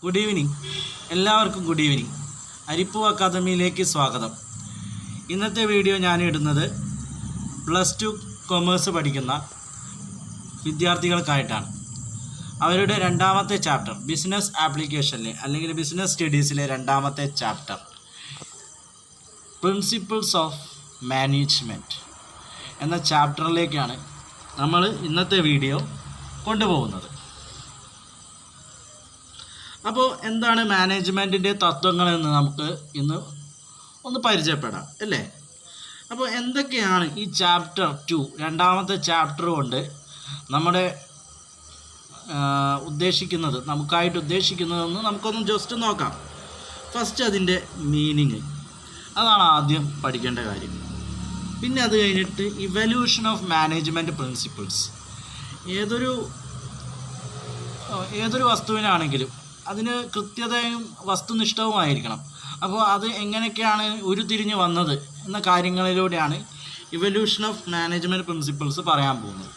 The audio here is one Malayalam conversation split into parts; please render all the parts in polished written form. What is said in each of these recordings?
Good evening. എല്ലാവർക്കും ഗുഡ് ഈവനിങ്. അരിപ്പൂ അക്കാദമിയിലേക്ക് സ്വാഗതം. ഇന്നത്തെ വീഡിയോ ഞാൻ ഇടുന്നത് +2 കൊമേഴ്സ് പഠിക്കുന്ന വിദ്യാർത്ഥികൾക്കായിട്ടാണ്. അവരുടെ രണ്ടാമത്തെ ചാപ്റ്റർ ബിസിനസ് ആപ്ലിക്കേഷനിലെ അല്ലെങ്കിൽ ബിസിനസ് സ്റ്റഡീസിലെ രണ്ടാമത്തെ ചാപ്റ്റർ പ്രിൻസിപ്പിൾസ് ഓഫ് മാനേജ്മെൻറ്റ് എന്ന ചാപ്റ്ററിലേക്കാണ് നമ്മൾ ഇന്നത്തെ വീഡിയോ കൊണ്ടുപോകുന്നത്. അപ്പോൾ എന്താണ് മാനേജ്മെൻറ്റിൻ്റെ തത്വങ്ങളെന്ന് നമുക്ക് ഇന്ന് ഒന്ന് പരിചയപ്പെടാം അല്ലേ. അപ്പോൾ എന്തൊക്കെയാണ് ഈ ചാപ്റ്റർ 2 രണ്ടാമത്തെ ചാപ്റ്റർ കൊണ്ട് നമ്മുടെ നമുക്കായിട്ട് ഉദ്ദേശിക്കുന്നതെന്ന് നമുക്കൊന്ന് ജസ്റ്റ് നോക്കാം. ഫസ്റ്റ് അതിൻ്റെ മീനിങ്, അതാണ് ആദ്യം പഠിക്കേണ്ട കാര്യം. പിന്നെ അത് കഴിഞ്ഞിട്ട് ഇവല്യൂഷൻ ഓഫ് മാനേജ്മെൻറ്റ് പ്രിൻസിപ്പിൾസ്. ഏതൊരു വസ്തുവിനാണെങ്കിലും അതിന് കൃത്യതയും വസ്തുനിഷ്ഠവുമായിരിക്കണം. അപ്പോൾ അത് എങ്ങനെയൊക്കെയാണ് ഉരുത്തിരിഞ്ഞ് വന്നത് എന്ന കാര്യങ്ങളിലൂടെയാണ് ഇവല്യൂഷൻ ഓഫ് മാനേജ്മെൻറ്റ് പ്രിൻസിപ്പിൾസ് പറയാൻ പോകുന്നത്.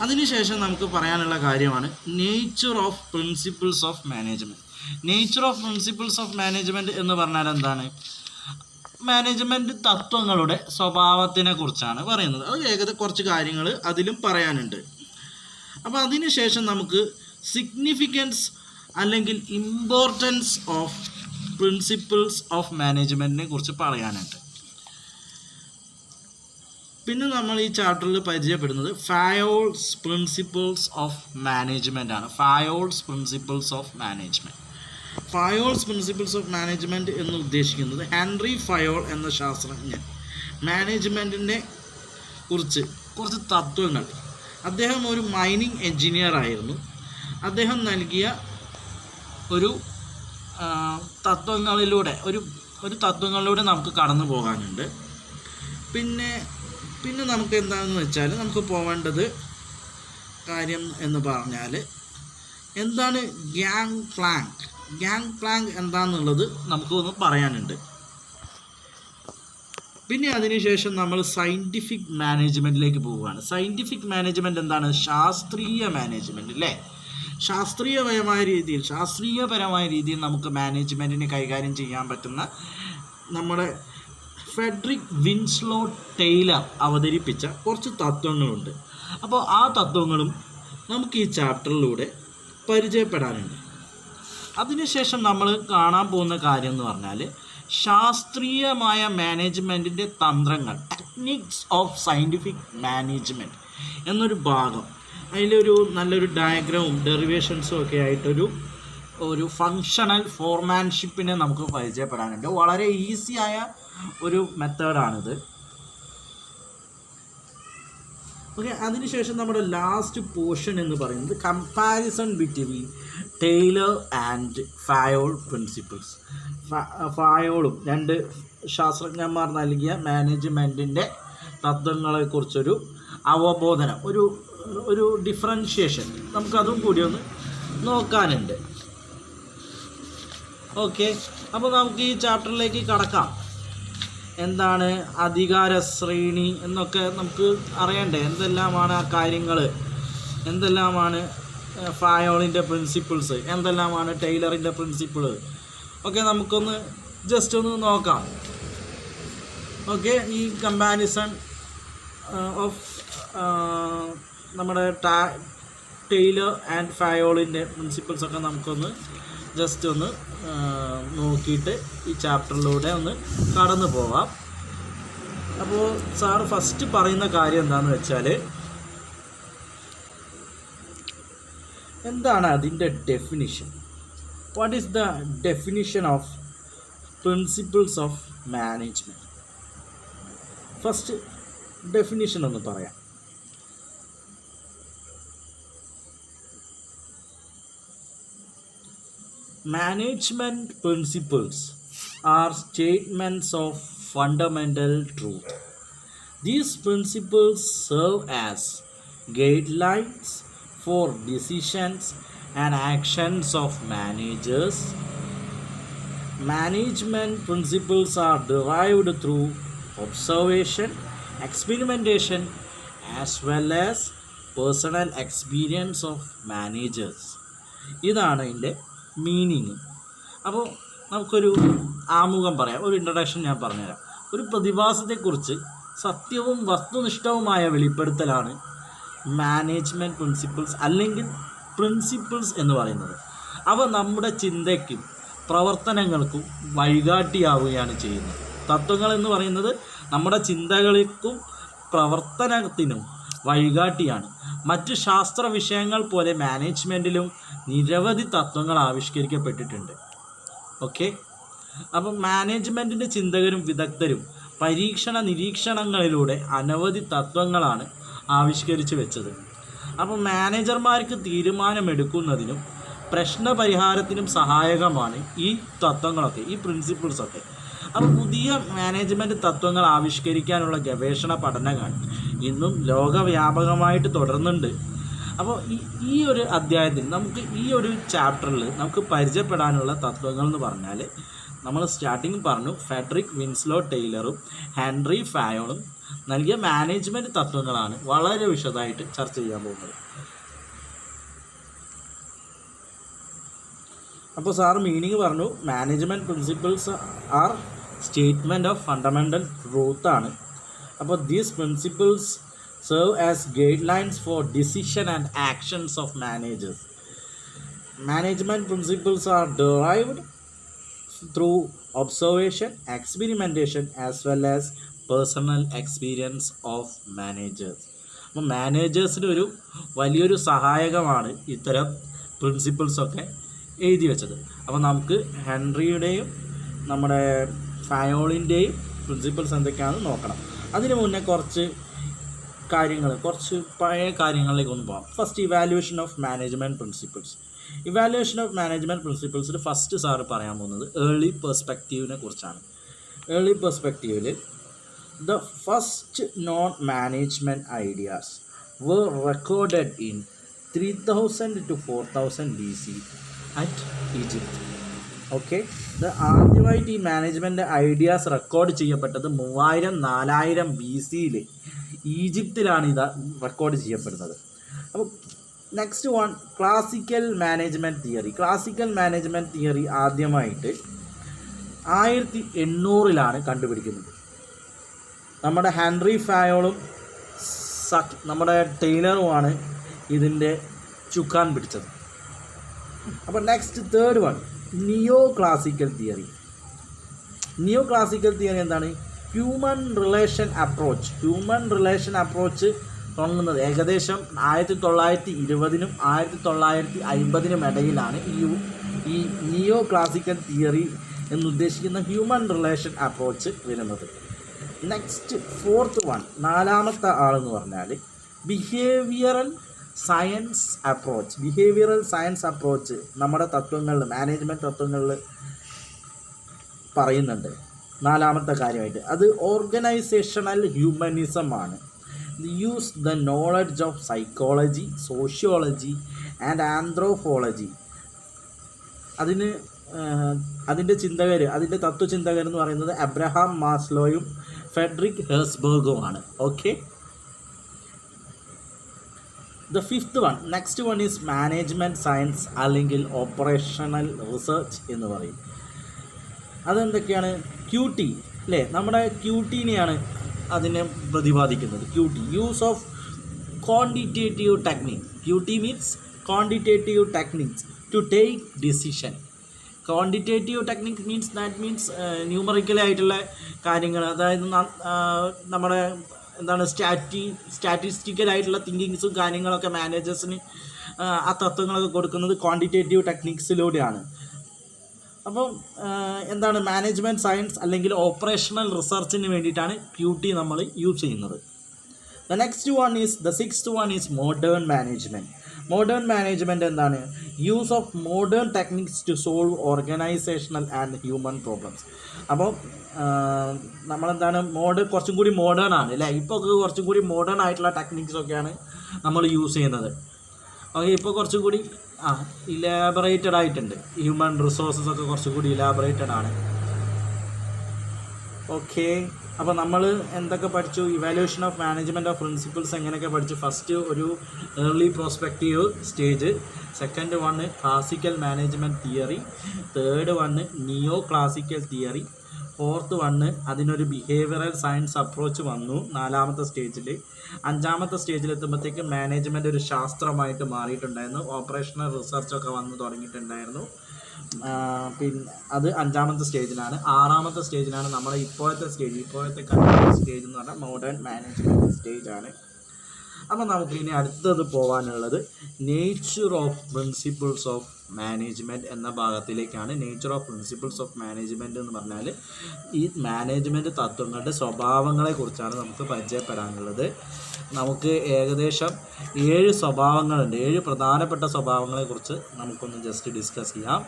അതിനുശേഷം നമുക്ക് പറയാനുള്ള കാര്യമാണ് nature of principles of management. Nature of principles of management എന്ന് പറഞ്ഞാൽ എന്താണ്? മാനേജ്മെൻറ്റ് തത്വങ്ങളുടെ സ്വഭാവത്തിനെ കുറിച്ചാണ് പറയുന്നത്. അത് കുറച്ച് കാര്യങ്ങൾ അതിലും പറയാനുണ്ട്. അപ്പോൾ അതിനുശേഷം നമുക്ക് സിഗ്നിഫിക്കൻസ് അല്ലെങ്കിൽ ഇമ്പോർട്ടൻസ് ഓഫ് പ്രിൻസിപ്പിൾസ് ഓഫ് മാനേജ്മെൻറ്റിനെ കുറിച്ച് പറയാനുണ്ട്. പിന്നെ നമ്മൾ ഈ ചാപ്റ്ററിൽ പരിചയപ്പെടുന്നത് ഫയോൾസ് പ്രിൻസിപ്പിൾസ് ഓഫ് മാനേജ്മെൻ്റ് ആണ്. Fayol's principles of management. Fayol's principles of management എന്ന് ഉദ്ദേശിക്കുന്നത് ഹെൻറി ഫയോൾ എന്ന ശാസ്ത്രജ്ഞൻ മാനേജ്മെൻറ്റിനെ കുറിച്ച് കുറച്ച് തത്വങ്ങൾ, അദ്ദേഹം ഒരു മൈനിങ് എൻജിനീയർ ആയിരുന്നു. അദ്ദേഹം നൽകിയ ഒരു തത്വങ്ങളിലൂടെ നമുക്ക് കടന്നു പോകാനുണ്ട്. പിന്നെ നമുക്ക് എന്താണെന്ന് വെച്ചാൽ നമുക്ക് പോവേണ്ടത് കാര്യം എന്ന് പറഞ്ഞാൽ എന്താണ് ഗ്യാങ് പ്ലാങ്ക് എന്താണെന്നുള്ളത് നമുക്കൊന്ന് പറയാനുണ്ട്. പിന്നെ അതിനുശേഷം നമ്മൾ സയൻറ്റിഫിക് മാനേജ്മെൻറ്റിലേക്ക് പോവുകയാണ്. സയൻറ്റിഫിക് മാനേജ്മെൻറ്റ് എന്താണ്? ശാസ്ത്രീയ മാനേജ്മെൻറ്റ് അല്ലേ. ശാസ്ത്രീയപരമായ രീതിയിൽ നമുക്ക് മാനേജ്മെൻറ്റിനെ കൈകാര്യം ചെയ്യാൻ പറ്റുന്ന നമ്മുടെ ഫ്രെഡറിക് വിൻസ്ലോ ടൈലർ അവതരിപ്പിച്ച കുറച്ച് തത്വങ്ങളുണ്ട്. അപ്പോൾ ആ തത്വങ്ങളും നമുക്ക് ഈ ചാപ്റ്ററിലൂടെ പരിചയപ്പെടാനുണ്ട്. അതിനുശേഷം നമ്മൾ കാണാൻ പോകുന്ന കാര്യം എന്ന് പറഞ്ഞാൽ ശാസ്ത്രീയമായ മാനേജ്മെൻറ്റിൻ്റെ തന്ത്രങ്ങൾ, ടെക്നിക്സ് ഓഫ് സയൻറ്റിഫിക് മാനേജ്മെൻറ്റ് എന്നൊരു ഭാഗം. അതിലൊരു നല്ലൊരു ഡയഗ്രവും ഡെറിവേഷൻസും ഒക്കെ ആയിട്ടൊരു ഫങ്ഷണൽ ഫോർമാൻഷിപ്പിനെ നമുക്ക് പരിചയപ്പെടാനുണ്ട്. വളരെ ഈസിയായ ഒരു മെത്തേഡാണിത്. ഓക്കെ. അതിനുശേഷം നമ്മുടെ ലാസ്റ്റ് പോർഷൻ എന്ന് പറയുന്നത് comparison between Taylor and Fayol principles. ഫയോളും രണ്ട് ശാസ്ത്രജ്ഞന്മാർ നൽകിയ മാനേജ്മെൻറ്റിൻ്റെ തത്വങ്ങളെക്കുറിച്ചൊരു അവബോധനം, ഒരു ഡിഫറൻഷിയേഷൻ നമുക്കതും കൂടി ഒന്ന് നോക്കാനുണ്ട്. ഓക്കെ. അപ്പോൾ നമുക്ക് ഈ ചാപ്റ്ററിലേക്ക് കടക്കാം. എന്താണ് അധികാര ശ്രേണി എന്നൊക്കെ നമുക്ക് അറിയണ്ടേ. എന്തെല്ലാമാണ് ആ കാര്യങ്ങൾ, എന്തെല്ലാമാണ് ഫയോളിൻ്റെ പ്രിൻസിപ്പിൾസ്, എന്തെല്ലാമാണ് ടൈലറിൻ്റെ പ്രിൻസിപ്പിൾ ഒക്കെ നമുക്കൊന്ന് ജസ്റ്റ് ഒന്ന് നോക്കാം. ഓക്കെ. ഈ കമ്പാരിസൺ ഓഫ് നമ്മുടെ ടൈലർ ആൻഡ് ഫയോളിൻ്റെ പ്രിൻസിപ്പിൾസൊക്കെ നമുക്കൊന്ന് ജസ്റ്റ് ഒന്ന് നോക്കിയിട്ട് ഈ ചാപ്റ്ററിലൂടെ ഒന്ന് കടന്നു പോവാം. അപ്പോൾ സാറ് ഫസ്റ്റ് പറയുന്ന കാര്യം എന്താണെന്ന് വെച്ചാൽ എന്താണ് അതിൻ്റെ definition. What is the definition of principles of management? First definition ഒന്ന് പറയാം. Management principles are statements of fundamental truth. These principles serve as guidelines for decisions and actions of managers. Management principles are derived through observation, experimentation, as well as personal experience of managers. ഇതാണ് ഇതിൻ്റെ മീനിങ്. അപ്പോൾ നമുക്കൊരു ആമുഖം പറയാം, ഒരു ഇൻട്രൊഡക്ഷൻ ഞാൻ പറഞ്ഞുതരാം. ഒരു പ്രതിഭാസത്തെക്കുറിച്ച് സത്യവും വസ്തുനിഷ്ഠവുമായ വെളിപ്പെടുത്തലാണ് മാനേജ്മെൻറ്റ് പ്രിൻസിപ്പിൾസ് അല്ലെങ്കിൽ പ്രിൻസിപ്പിൾസ് എന്ന് പറയുന്നത്. അവ നമ്മുടെ ചിന്തയ്ക്കും പ്രവർത്തനങ്ങൾക്കും വഴികാട്ടിയാവുകയാണ് ചെയ്യുന്നത്. തത്വങ്ങൾ എന്ന് പറയുന്നത് നമ്മുടെ ചിന്തകൾക്കും പ്രവർത്തനത്തിനും വഴികാട്ടിയാണ്. മറ്റ് ശാസ്ത്ര വിഷയങ്ങൾ പോലെ മാനേജ്മെൻറ്റിലും നിരവധി തത്വങ്ങൾ ആവിഷ്കരിക്കപ്പെട്ടിട്ടുണ്ട്. ഓക്കെ, അപ്പം മാനേജ്മെൻറ്റിൻ്റെ ചിന്തകരും വിദഗ്ധരും പരീക്ഷണ നിരീക്ഷണങ്ങളിലൂടെ അനവധി തത്വങ്ങളാണ് ആവിഷ്കരിച്ച് വെച്ചത്. അപ്പം മാനേജർമാർക്ക് തീരുമാനമെടുക്കുന്നതിനും പ്രശ്നപരിഹാരത്തിനും സഹായകമാണ് ഈ തത്വങ്ങളൊക്കെ, ഈ പ്രിൻസിപ്പിൾസൊക്കെ. അപ്പോൾ പുതിയ മാനേജ്മെൻറ്റ് തത്വങ്ങൾ ആവിഷ്കരിക്കാനുള്ള ഗവേഷണ പഠനങ്ങൾ ഇന്നും ലോകവ്യാപകമായിട്ട് തുടരുന്നുണ്ട്. അപ്പോൾ ഈ ഒരു അധ്യായത്തിൽ നമുക്ക് ഈ ഒരു ചാപ്റ്ററിൽ നമുക്ക് പരിചയപ്പെടാനുള്ള തത്വങ്ങൾ എന്ന് പറഞ്ഞാൽ നമ്മൾ സ്റ്റാർട്ടിങ് പറഞ്ഞു ഫെഡറിക് വിൻസ്ലോ ടൈലറും ഹെൻറി ഫയോളും നൽകിയ മാനേജ്മെൻറ്റ് തത്വങ്ങളാണ് വളരെ വിശദമായിട്ട് ചർച്ച ചെയ്യാൻ പോകുന്നത്. അപ്പോൾ സാറ് മീനിങ് പറഞ്ഞു, management principles are statement of fundamental ട്രൂത്താണ്. അപ്പോൾ these principles serve as guidelines for decision and actions of managers. Management principles are derived through observation, experimentation as well as personal experience of managers. അപ്പോൾ മാനേജേഴ്സിന് ഒരു വലിയൊരു സഹായകമാണ് ഇത്തരം പ്രിൻസിപ്പിൾസൊക്കെ എഴുതി വെച്ചത്. അപ്പോൾ നമുക്ക് ഹെൻറിയുടെയും നമ്മുടെ ഫയോളിൻ്റെയും പ്രിൻസിപ്പിൾസ് എന്തൊക്കെയാണെന്ന് നോക്കണം. അതിന് മുന്നേ കുറച്ച് പഴയ കാര്യങ്ങളിലേക്ക് ഒന്ന് പോകാം. First, evaluation of management principles. Evaluation of management പ്രിൻസിപ്പിൾസിൽ ഫസ്റ്റ് സാറ് പറയാൻ പോകുന്നത് ഏർലി പെർസ്പെക്റ്റീവിനെ കുറിച്ചാണ്. ഏർലി പെർസ്പെക്റ്റീവിൽ the first non management ideas were recorded in 3000 to 4000 BC at Egypt. Okay, ഇത് ആദ്യമായിട്ട് ഈ മാനേജ്മെൻറ്റ് ഐഡിയാസ് റെക്കോർഡ് ചെയ്യപ്പെട്ടത് 3000-4000 BC ഈജിപ്തിലാണ് ഇത് റെക്കോർഡ് ചെയ്യപ്പെടുന്നത്. അപ്പോൾ next one, classical management theory. Classical management theory ആദ്യമായിട്ട് 1800 കണ്ടുപിടിക്കുന്നത്. നമ്മുടെ ഹെൻറി ഫയോളും നമ്മുടെ ടൈലറുമാണ് ഇതിൻ്റെ ചുക്കാൻ പിടിച്ചത്. അപ്പോൾ next third one, neo classical theory. Neo classical theory എന്താണ്? Human relation approach. Human relation approach തുടങ്ങുന്നത് ഏകദേശം 1920-നും 1950-നും ഇടയിലാണ് ഈ നിയോ ക്ലാസിക്കൽ തിയറി എന്നുദ്ദേശിക്കുന്ന ഹ്യൂമൻ റിലേഷൻ അപ്രോച്ച് വരുന്നത്. നെക്സ്റ്റ് ഫോർത്ത് വൺ, നാലാമത്തെ ആളെന്ന് പറഞ്ഞാൽ behavioural science approach. Behavioural science approach നമ്മുടെ തത്വങ്ങളിൽ, മാനേജ്മെൻറ്റ് തത്വങ്ങളിൽ പറയുന്നുണ്ട് നാലാമത്തെ കാര്യമായിട്ട്. അത് ഓർഗനൈസേഷണൽ ഹ്യൂമനിസം ആണ്. Use the knowledge of psychology, sociology and anthropology. അതിൻ്റെ തത്വചിന്തകർ എന്ന് പറയുന്നത് അബ്രഹാം മാസ്ലോയും ഫെഡറിക് ഹെർസ്ബർഗുമാണ്. Okay, the fifth one, next one is management science അല്ലെങ്കിൽ ഓപ്പറേഷണൽ റിസർച്ച് എന്ന് പറയും. അതെന്തൊക്കെയാണ്? QT അല്ലേ, നമ്മുടെ QTനെയാണ് അതിനെ പ്രതിപാദിക്കുന്നത്. QT, use of quantitative technique. QT means quantitative techniques to take decision. Quantitative technique means ന്യൂമറിക്കലായിട്ടുള്ള കാര്യങ്ങൾ, അതായത് നമ്മുടെ എന്താണ് സ്റ്റാറ്റിസ്റ്റിക്കലായിട്ടുള്ള തിങ്കിങ്സും കാര്യങ്ങളൊക്കെ മാനേജേഴ്സിന് ആ തത്വങ്ങളൊക്കെ കൊടുക്കുന്നത് ക്വാണ്ടിറ്റേറ്റീവ് ടെക്നിക്സിലൂടെയാണ്. അപ്പം എന്താണ് മാനേജ്മെൻറ്റ് സയൻസ് അല്ലെങ്കിൽ ഓപ്പറേഷണൽ റിസർച്ചിന് വേണ്ടിയിട്ടാണ് QT നമ്മൾ യൂസ് ചെയ്യുന്നത്. The sixth one is modern management. Modern management എന്താണ്? Use of modern techniques to solve organisational and human problems. അപ്പോൾ നമ്മളെന്താണ് കുറച്ചും കൂടി മോഡേൺ ആണ് അല്ലേ, ഇപ്പോൾ കുറച്ചും കൂടി മോഡേൺ ആയിട്ടുള്ള ടെക്നിക്സൊക്കെയാണ് നമ്മൾ യൂസ് ചെയ്യുന്നത്. ഓക്കെ, ഇപ്പോൾ കുറച്ചും കൂടി ഇലാബറേറ്റഡ് ആയിട്ടുണ്ട്. ഹ്യൂമൻ റിസോഴ്സസ് ഒക്കെ കുറച്ചും കൂടി ഇലാബറേറ്റഡ് ആണ്. ഓക്കെ, അപ്പോൾ നമ്മൾ എന്തൊക്കെ പഠിച്ചു? Evaluation of management of principles എങ്ങനെയൊക്കെ പഠിച്ചു? ഫസ്റ്റ് ഒരു early prospective stage, second one classical management theory, third one നിയോ ക്ലാസിക്കൽ തിയറി, ഫോർത്ത് വണ് അതിനൊരു ബിഹേവിയറൽ സയൻസ് അപ്രോച്ച് വന്നു നാലാമത്തെ സ്റ്റേജിൽ. അഞ്ചാമത്തെ സ്റ്റേജിലെത്തുമ്പോഴത്തേക്ക് മാനേജ്മെൻറ്റ് ഒരു ശാസ്ത്രമായിട്ട് മാറിയിട്ടുണ്ടായിരുന്നു, ഓപ്പറേഷണൽ റിസർച്ചൊക്കെ വന്ന് തുടങ്ങിയിട്ടുണ്ടായിരുന്നു. പിന്നെ അത് അഞ്ചാമത്തെ സ്റ്റേജിലാണ്. ആറാമത്തെ സ്റ്റേജിലാണ് നമ്മുടെ ഇപ്പോഴത്തെ സ്റ്റേജ് എന്ന് പറഞ്ഞാൽ മോഡേൺ മാനേജ്മെൻറ്റ് സ്റ്റേജാണ്. അപ്പോൾ നമുക്ക് ഇനി അടുത്തത് പോകാനുള്ളത് nature of principles of management എന്ന ഭാഗത്തിലേക്കാണ്. Nature of principles of management എന്ന് പറഞ്ഞാൽ ഈ മാനേജ്മെൻറ്റ് തത്വങ്ങളുടെ സ്വഭാവങ്ങളെക്കുറിച്ചാണ് നമുക്ക് പരിചയപ്പെടാനുള്ളത്. നമുക്ക് ഏകദേശം 7 സ്വഭാവങ്ങളുണ്ട്. 7 പ്രധാനപ്പെട്ട സ്വഭാവങ്ങളെക്കുറിച്ച് നമുക്കൊന്ന് ജസ്റ്റ് ഡിസ്കസ് ചെയ്യാം.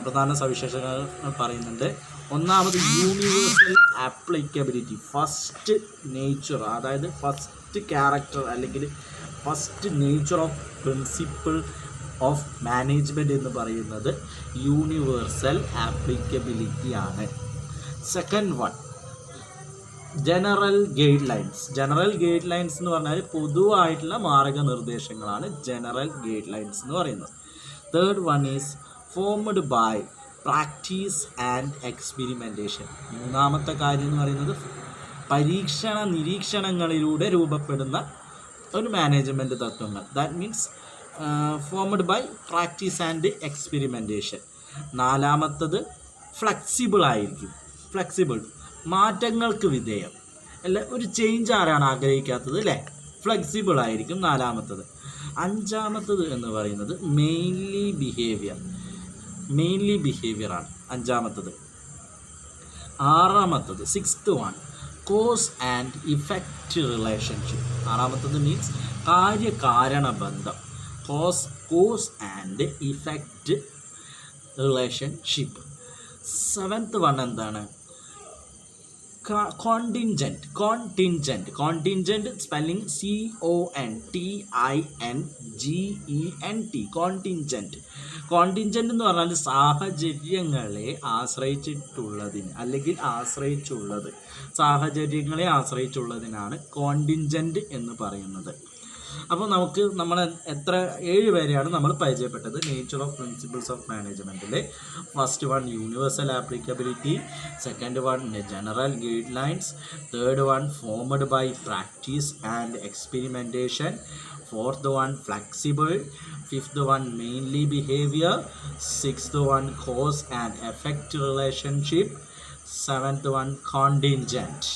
പ്രധാന സവിശേഷതകൾ പറയുന്നുണ്ട്. ഒന്നാമത് യൂണിവേഴ്സൽ ആപ്ലിക്കബിലിറ്റി, ഫസ്റ്റ് നേച്ചർ, അതായത് ഫസ്റ്റ് ക്യാരക്ടർ അല്ലെങ്കിൽ first nature of principle of management എന്ന് പറയുന്നത് യൂണിവേഴ്സൽ ആപ്ലിക്കബിലിറ്റി ആണ്. Second one general guidelines. General guidelines എന്ന് പറഞ്ഞാൽ പൊതുവായിട്ടുള്ള മാർഗനിർദ്ദേശങ്ങളാണ് ജനറൽ ഗൈഡ് ലൈൻസ് എന്ന് പറയുന്നത്. Third one is formed by practice and experimentation. മൂന്നാമത്തെ കാര്യം എന്ന് പറയുന്നത് പരീക്ഷണ നിരീക്ഷണങ്ങളിലൂടെ രൂപപ്പെടുന്ന ഒരു മാനേജ്മെൻറ്റ് തത്വങ്ങൾ. That means formed by practice and experimentation. നാലാമത്തത് ഫ്ലെക്സിബിൾ ആയിരിക്കും. ഫ്ലെക്സിബിൾ, മാറ്റങ്ങൾക്ക് വിധേയം. അല്ല, ഒരു ചേഞ്ച് ആരാണ് ആഗ്രഹിക്കാത്തത് അല്ലേ? ഫ്ലെക്സിബിൾ ആയിരിക്കും നാലാമത്തത്. അഞ്ചാമത്തത് എന്ന് പറയുന്നത് മെയിൻലി ബിഹേവിയറാണ് അഞ്ചാമത്തത്. ആറാമത്തത് sixth one cause and effect relationship. ആറാമത്തത് മീൻസ് കാര്യകാരണ ബന്ധം, cause and effect relationship. Seventh one എന്താണ്? Contingent spelling CONTINGENT. കോണ്ടിൻജൻറ്റ് എന്ന് പറഞ്ഞാൽ സാഹചര്യങ്ങളെ ആശ്രയിച്ചുള്ളതിനാണ് കോണ്ടിൻജൻറ്റ് എന്ന് പറയുന്നത്. അപ്പോൾ നമുക്ക് നമ്മൾ 7 പേരെയാണ് നമ്മൾ പരിചയപ്പെട്ടത് നേച്ചർ ഓഫ് പ്രിൻസിപ്പിൾസ് ഓഫ് മാനേജ്മെൻറ്റിൽ. First one universal applicability, second one general guidelines, third one formed by practice and experimentation, fourth one flexible, fifth one mainly behaviour, sixth one cause and effect relationship, seventh one contingent.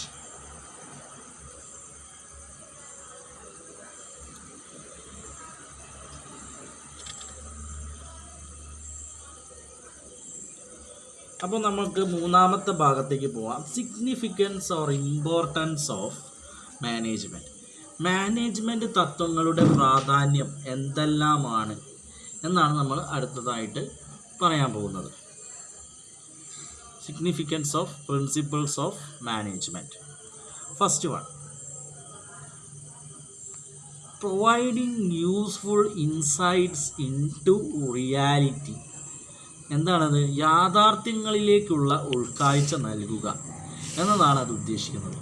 അപ്പോൾ നമുക്ക് മൂന്നാമത്തെ ഭാഗത്തേക്ക് പോവാം. Significance or importance of management. Management തത്വങ്ങളുടെ പ്രാധാന്യം എന്തെല്ലാമാണ് എന്നാണ് നമ്മൾ അടുത്തതായിട്ട് പറയാൻ പോകുന്നത്. Significance of principles of management. First one, providing useful insights in to reality. എന്താണത്? യാഥാർത്ഥ്യങ്ങളിലേക്കുള്ള ഉൾക്കാഴ്ച നൽകുക എന്നതാണ് അത് ഉദ്ദേശിക്കുന്നത്.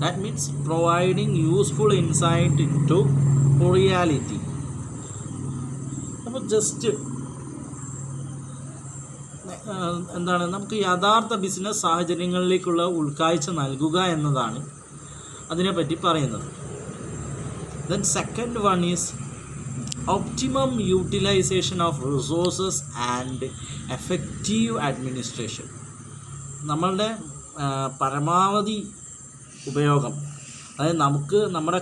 That means providing useful insight into reality. അപ്പോൾ ജസ്റ്റ് എന്താണ്, നമുക്ക് യഥാർത്ഥ ബിസിനസ് സാഹചര്യങ്ങളിലേക്കുള്ള ഉൾക്കാഴ്ച നൽകുക എന്നതാണ് അതിനെപ്പറ്റി പറയുന്നത്. Then second one is optimum utilisation of resources and effective administration. നമ്മളുടെ പരമാവധി ഉപയോഗം, അതായത് നമുക്ക് നമ്മുടെ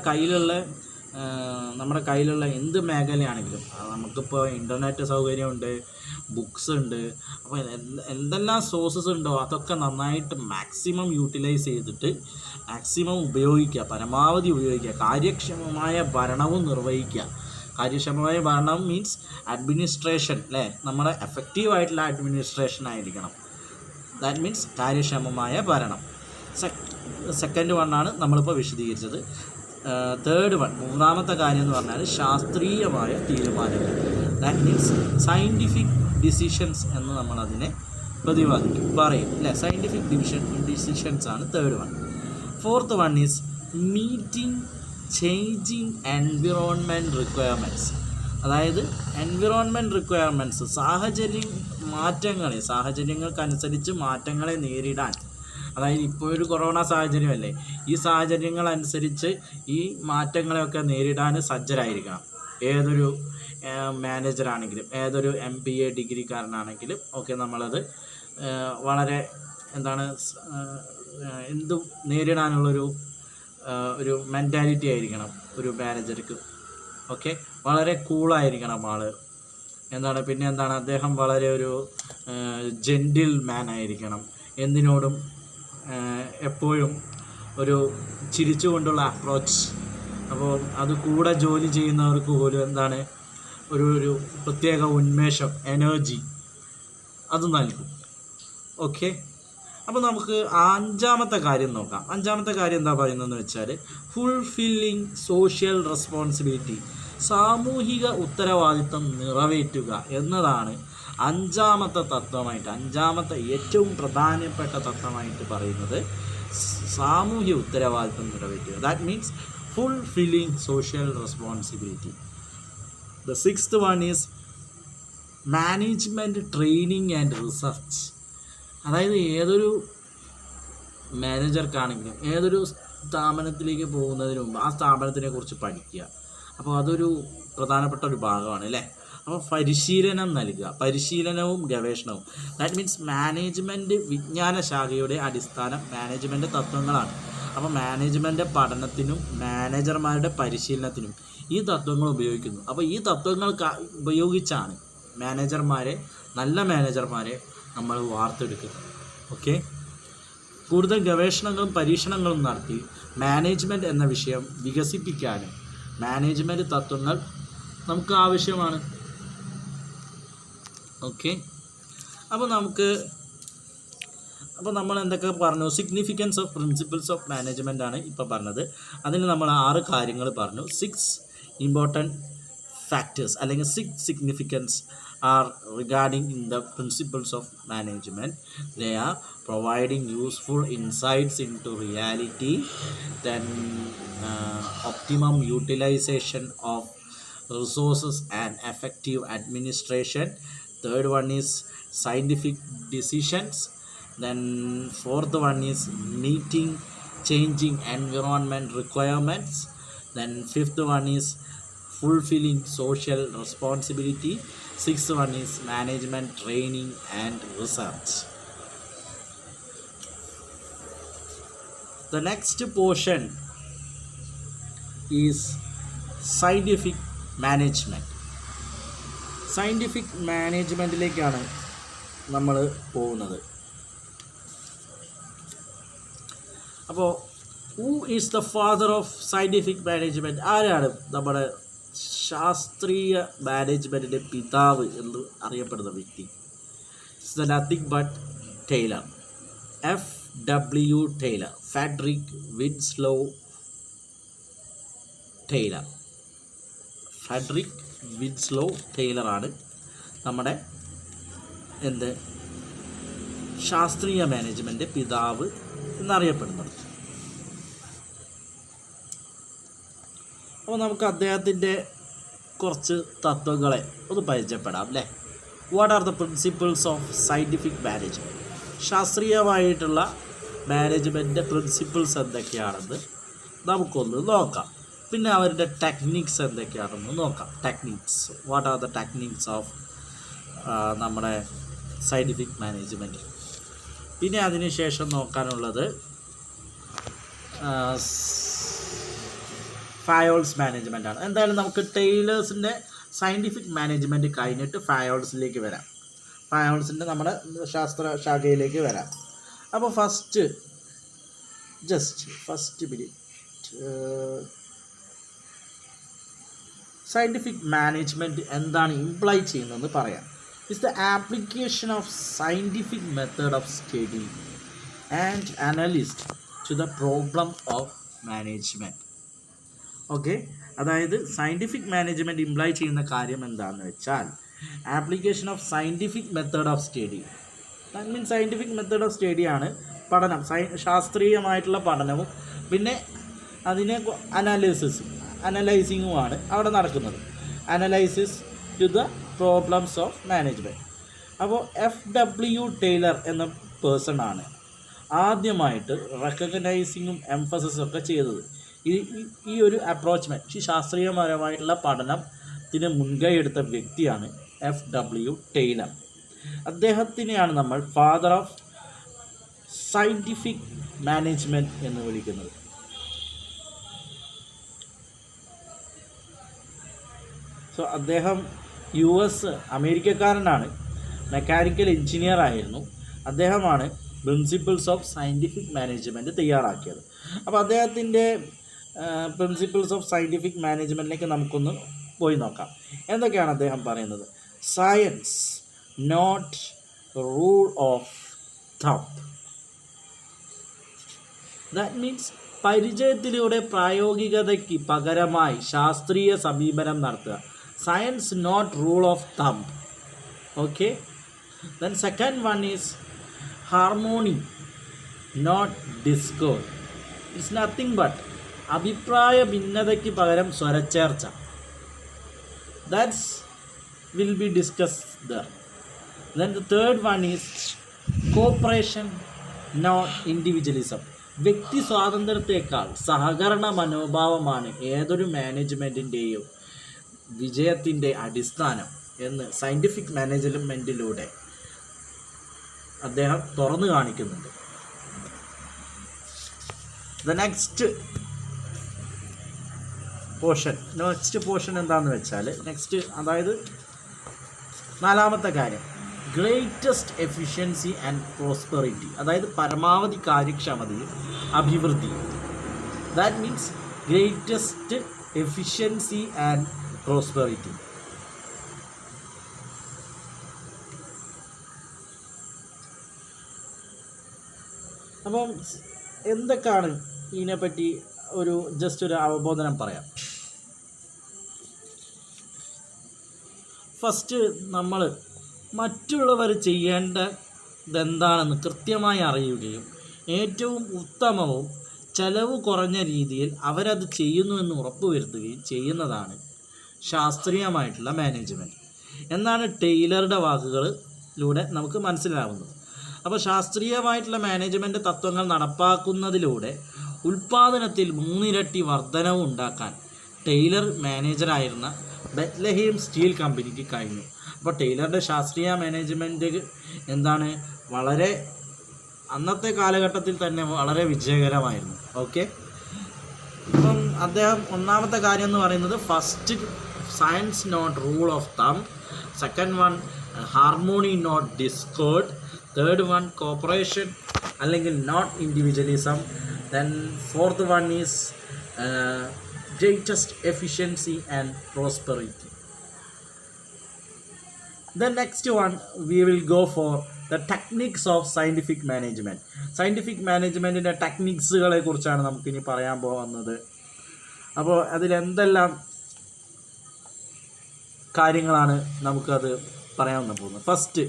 കയ്യിലുള്ള എന്ത് മേഖലയാണെങ്കിലും, നമുക്കിപ്പോൾ ഇൻ്റർനെറ്റ് സൗകര്യമുണ്ട്, ബുക്സ് ഉണ്ട്, അപ്പോൾ എന്തെല്ലാം സോഴ്സസ് ഉണ്ടോ അതൊക്കെ നന്നായിട്ട് മാക്സിമം യൂട്ടിലൈസ് ചെയ്തിട്ട് മാക്സിമം ഉപയോഗിക്കുക, പരമാവധി ഉപയോഗിക്കുക. കാര്യക്ഷമമായ ഭരണവും നിർവഹിക്കുക. കാര്യക്ഷമമായ ഭരണം മീൻസ് അഡ്മിനിസ്ട്രേഷൻ അല്ലേ, നമ്മുടെ എഫക്റ്റീവായിട്ടുള്ള അഡ്മിനിസ്ട്രേഷൻ ആയിരിക്കണം. ദാറ്റ് മീൻസ് കാര്യക്ഷമമായ ഭരണം. സെക്കൻഡ് വണ്ണാണ് നമ്മളിപ്പോൾ വിശദീകരിച്ചത്. തേർഡ് വൺ, മൂന്നാമത്തെ കാര്യം എന്ന് പറഞ്ഞാൽ ശാസ്ത്രീയമായ തീരുമാനങ്ങൾ. ദാറ്റ് മീൻസ് സയൻറ്റിഫിക് ഡിസിഷൻസ് എന്ന് നമ്മളതിനെ പ്രതിപാദിക്കും, പറയും അല്ലേ. സയൻറ്റിഫിക് ഡിസിഷൻസ് ആണ് third one. Fourth one is meeting changing environment requirements. അതായത് എൻവിറോൺമെൻറ്റ് റിക്വയർമെൻറ്റ്സ്, സാഹചര്യങ്ങൾക്കനുസരിച്ച് മാറ്റങ്ങളെ നേരിടാൻ. അതായത് ഇപ്പോൾ ഒരു കൊറോണ സാഹചര്യമല്ലേ, ഈ സാഹചര്യങ്ങളനുസരിച്ച് ഈ മാറ്റങ്ങളെയൊക്കെ നേരിടാൻ സജ്ജരായിരിക്കണം. ഏതൊരു മാനേജറാണെങ്കിലും ഏതൊരു MBA ഡിഗ്രിക്കാരനാണെങ്കിലും ഒക്കെ നമ്മളത് വളരെ എന്തും നേരിടാനുള്ളൊരു മെൻറ്റാലിറ്റി ആയിരിക്കണം ഒരു മാനേജർക്ക്. ഓക്കെ, വളരെ കൂളായിരിക്കണം ആൾ. പിന്നെ അദ്ദേഹം വളരെ ഒരു ജെൻറ്റിൽ മാൻ ആയിരിക്കണം. എന്തിനോടും എപ്പോഴും ഒരു ചിരിച്ചുകൊണ്ടുള്ള അപ്രോച്ച്. അപ്പോൾ അത് കൂടെ ജോലി ചെയ്യുന്നവർക്ക് പോലും ഒരു പ്രത്യേക ഉന്മേഷം, എനർജി അത് നൽകും. ഓക്കെ, അപ്പോൾ നമുക്ക് അഞ്ചാമത്തെ കാര്യം നോക്കാം. അഞ്ചാമത്തെ കാര്യം എന്താ പറയുന്നതെന്ന് വെച്ചാൽ ഫുൾഫില്ലിങ് സോഷ്യൽ റെസ്പോൺസിബിലിറ്റി, സാമൂഹിക ഉത്തരവാദിത്തം നിറവേറ്റുക എന്നതാണ് അഞ്ചാമത്തെ ഏറ്റവും പ്രധാനപ്പെട്ട തത്വമായിട്ട് പറയുന്നത്. സാമൂഹ്യ ഉത്തരവാദിത്തം നിറവേറ്റുക, that means fulfilling social responsibility. The sixth one is management training and research. അതായത് ഏതൊരു മാനേജർക്കാണെങ്കിലും ഏതൊരു സ്ഥാപനത്തിലേക്ക് പോകുന്നതിന് മുമ്പ് ആ സ്ഥാപനത്തിനെ കുറിച്ച് പഠിക്കുക. അപ്പോൾ അതൊരു പ്രധാനപ്പെട്ട ഒരു ഭാഗമാണ് അല്ലേ. അപ്പോൾ പരിശീലനം നൽകുക, പരിശീലനവും ഗവേഷണവും. ദാറ്റ് മീൻസ് മാനേജ്മെൻറ്റ് വിജ്ഞാന ശാഖയുടെ അടിസ്ഥാനം മാനേജ്മെൻറ്റ് തത്വങ്ങളാണ്. അപ്പോൾ മാനേജ്മെൻറ്റ് പഠനത്തിനും മാനേജർമാരുടെ പരിശീലനത്തിനും ഈ തത്വങ്ങൾ ഉപയോഗിക്കുന്നു. അപ്പോൾ ഈ തത്വങ്ങൾ ഉപയോഗിച്ചാണ് നല്ല മാനേജർമാരെ നമ്മൾ വാർത്തെടുക്കുന്നത്. ഓക്കെ, കൂടുതൽ ഗവേഷണങ്ങളും പരീക്ഷണങ്ങളും നടത്തി മാനേജ്മെൻറ്റ് എന്ന വിഷയം വികസിപ്പിക്കാനും മാനേജ്മെൻറ്റ് തത്വങ്ങൾ നമുക്ക് ആവശ്യമാണ്. ഓക്കെ, അപ്പോൾ നമ്മൾ എന്തൊക്കെ പറഞ്ഞു? Significance of principles of management ആണ് ഇപ്പോൾ പറഞ്ഞത്. അതിന് നമ്മൾ 6 കാര്യങ്ങൾ പറഞ്ഞു. 6 ഇമ്പോർട്ടൻറ്റ് ഫാക്ടേഴ്സ് അല്ലെങ്കിൽ 6 significance are regarding in the principles of management. They are providing useful insights into reality, then optimum utilization of resources and effective administration. Third one is scientific decisions. Then fourth one is meeting changing environment requirements. Then fifth one is fulfilling social responsibility. Sixth one is management training and research. The next portion is scientific management. Scientific മാനേജ്മെൻറ്റിലേക്കാണ് നമ്മൾ പോകുന്നത്. അപ്പോൾ who is the father of scientific management? ആരാണ് നമ്മുടെ ശാസ്ത്രീയ മാനേജ്മെൻറ്റിൻ്റെ പിതാവ് എന്ന് അറിയപ്പെടുന്ന വ്യക്തി? It's nothing but Taylor, FW Taylor, Frederick Winslow Taylor. Frederick Winslow ടൈലറാണ് നമ്മുടെ ശാസ്ത്രീയ മാനേജ്മെൻറ്റ് പിതാവ് എന്നറിയപ്പെടുന്നത്. അപ്പോൾ നമുക്ക് അദ്ദേഹത്തിൻ്റെ കുറച്ച് തത്വങ്ങളെ ഒന്ന് പരിചയപ്പെടാം അല്ലേ. What are the principles of scientific management? ശാസ്ത്രീയമായിട്ടുള്ള മാനേജ്മെൻറ്റിൻ്റെ പ്രിൻസിപ്പിൾസ് എന്തൊക്കെയാണെന്ന് നമുക്കൊന്ന് നോക്കാം. പിന്നെ അവരുടെ ടെക്നിക്സ് എന്തൊക്കെയാണെന്ന് നോക്കാം. Techniques, what are the techniques of നമ്മുടെ സയൻറ്റിഫിക് മാനേജ്മെൻറ്റ്. പിന്നെ അതിനുശേഷം നോക്കാനുള്ളത് ഫയോൾസ് മാനേജ്മെൻ്റ് ആണ്. എന്തായാലും നമുക്ക് ടൈലേഴ്സിൻ്റെ സയൻറ്റിഫിക് മാനേജ്മെൻറ്റ് കഴിഞ്ഞിട്ട് ഫയോൾസിലേക്ക് വരാം. ഫയോൾസിൻ്റെ നമ്മുടെ ശാസ്ത്ര ശാഖയിലേക്ക് വരാം. അപ്പോൾ ഫസ്റ്റ് മിനിറ്റ്, സയൻറ്റിഫിക് മാനേജ്മെൻറ്റ് എന്താണ് ഇംപ്ലൈ ചെയ്യുന്നതെന്ന് പറയാം. It's the application of scientific method of study and analyst to the problem of management. Okay, അതായത് സയൻറ്റിഫിക് മാനേജ്മെൻറ്റ് ഇംപ്ലൈ ചെയ്യുന്ന കാര്യം എന്താണെന്ന് വെച്ചാൽ application of scientific method of study that means scientific method of സ്റ്റഡിയാണ് പഠനം, ശാസ്ത്രീയമായിട്ടുള്ള പഠനവും പിന്നെ അതിനെ അനലൈസിങ്ങുമാണ് അവിടെ നടക്കുന്നത്. Analysis to the problems of management. അപ്പോൾ FW ടൈലർ എന്ന പേഴ്സൺ ആണ് ആദ്യമായിട്ട് റെക്കഗ്നൈസിങ്ങും എംഫസിസും ഒക്കെ ചെയ്തത്. ഈ ഒരു അപ്രോച്ച്മെൻറ്റ്, ഈ ശാസ്ത്രീയപരമായിട്ടുള്ള പഠനത്തിന് മുൻകൈ എടുത്ത വ്യക്തിയാണ് FW ടൈലർ. അദ്ദേഹത്തിനെയാണ് നമ്മൾ ഫാദർ ഓഫ് സയൻറ്റിഫിക് മാനേജ്മെൻറ്റ് എന്ന് വിളിക്കുന്നത്. സോ അദ്ദേഹം അമേരിക്കക്കാരനാണ്, മെക്കാനിക്കൽ എഞ്ചിനീയർ ആയിരുന്നു. അദ്ദേഹമാണ് പ്രിൻസിപ്പിൾസ് ഓഫ് സയൻറ്റിഫിക് മാനേജ്മെൻറ്റ് തയ്യാറാക്കിയത്. അപ്പോൾ അദ്ദേഹത്തിൻ്റെ പ്രിൻസിപ്പിൾസ് ഓഫ് സയൻറ്റിഫിക് മാനേജ്മെൻറ്റിലേക്ക് നമുക്കൊന്ന് പോയി നോക്കാം. എന്തൊക്കെയാണ് അദ്ദേഹം പറയുന്നത്? Science not rule of thumb. That means പരിചയത്തിലൂടെ പ്രായോഗികതയ്ക്ക് പകരമായി ശാസ്ത്രീയ സമീപനം നടത്തുക. Science not rule of thumb. Okay. Then second one is harmony not discord. It's nothing but അഭിപ്രായ ഭിന്നതയ്ക്ക് പകരം സ്വരച്ചേർച്ച. That's will be discussed there. Then the third one is cooperation not individualism. വ്യക്തി സ്വാതന്ത്ര്യത്തെക്കാൾ സഹകരണ മനോഭാവമാണ് ഏതൊരു മാനേജ്മെൻറ്റിൻ്റെയും വിജയത്തിൻ്റെ അടിസ്ഥാനം എന്ന് സയൻറ്റിഫിക് മാനേജ്മെൻറ്റിലൂടെ അദ്ദേഹം തുറന്നു കാണിക്കുന്നുണ്ട്. നെക്സ്റ്റ് പോർഷൻ എന്താണെന്ന് വെച്ചാൽ അതായത് നാലാമത്തെ കാര്യം, ഗ്രേറ്റസ്റ്റ് എഫിഷ്യൻസി ആൻഡ് പ്രോസ്പെറിറ്റി, അതായത് പരമാവധി കാര്യക്ഷമതയും അഭിവൃദ്ധിയും. That means greatest efficiency and prosperity. അപ്പം എന്തൊക്കെയാണ് ഇതിനെപ്പറ്റി ജസ്റ്റ് ഒരു അവബോധനം പറയാം. ഫസ്റ്റ്, നമ്മൾ മറ്റുള്ളവർ ചെയ്യേണ്ടതെന്താണെന്ന് കൃത്യമായി അറിയുകയും ഏറ്റവും ഉത്തമവും ചെലവ് കുറഞ്ഞ രീതിയിൽ അവരത് ചെയ്യുന്നുവെന്ന് ഉറപ്പുവരുത്തുകയും ചെയ്യുന്നതാണ് ശാസ്ത്രീയമായിട്ടുള്ള മാനേജ്മെൻറ്റ് എന്നാണ് ടൈലറുടെ വാക്കുകളിലൂടെ നമുക്ക് മനസ്സിലാവുന്നത്. അപ്പോൾ ശാസ്ത്രീയമായിട്ടുള്ള മാനേജ്മെൻറ്റ് തത്വങ്ങൾ നടപ്പാക്കുന്നതിലൂടെ ഉൽപ്പാദനത്തിൽ 3 ഇരട്ടി വർധനവ് ഉണ്ടാക്കാൻ ടൈലർ മാനേജറായിരുന്ന ബെത്ലഹേം സ്റ്റീൽ കമ്പനിക്ക് കഴിഞ്ഞു. അപ്പോൾ ടൈലറുടെ ശാസ്ത്രീയ മാനേജ്മെൻറ്റ് വളരെ അന്നത്തെ കാലഘട്ടത്തിൽ തന്നെ വളരെ വിജയകരമായിരുന്നു. ഓക്കെ. അപ്പം അദ്ദേഹം ഒന്നാമത്തെ കാര്യം എന്ന് പറയുന്നത് first, science not rule of thumb. Second one, harmony not discord. Third one, cooperation അല്ലെങ്കിൽ not individualism. Then fourth one is greatest efficiency and prosperity. The next one we will go for the techniques of scientific management. Scientific managementൻ്റെ ടെക്നിക്സുകളെ കുറിച്ചാണ് നമുക്കിനി പറയാൻ പോകുന്നത്. അപ്പോൾ അതിലെന്തെല്ലാം കാര്യങ്ങളാണ് നമുക്കത് പറയാൻ പോകുന്നത്. ഫസ്റ്റ്,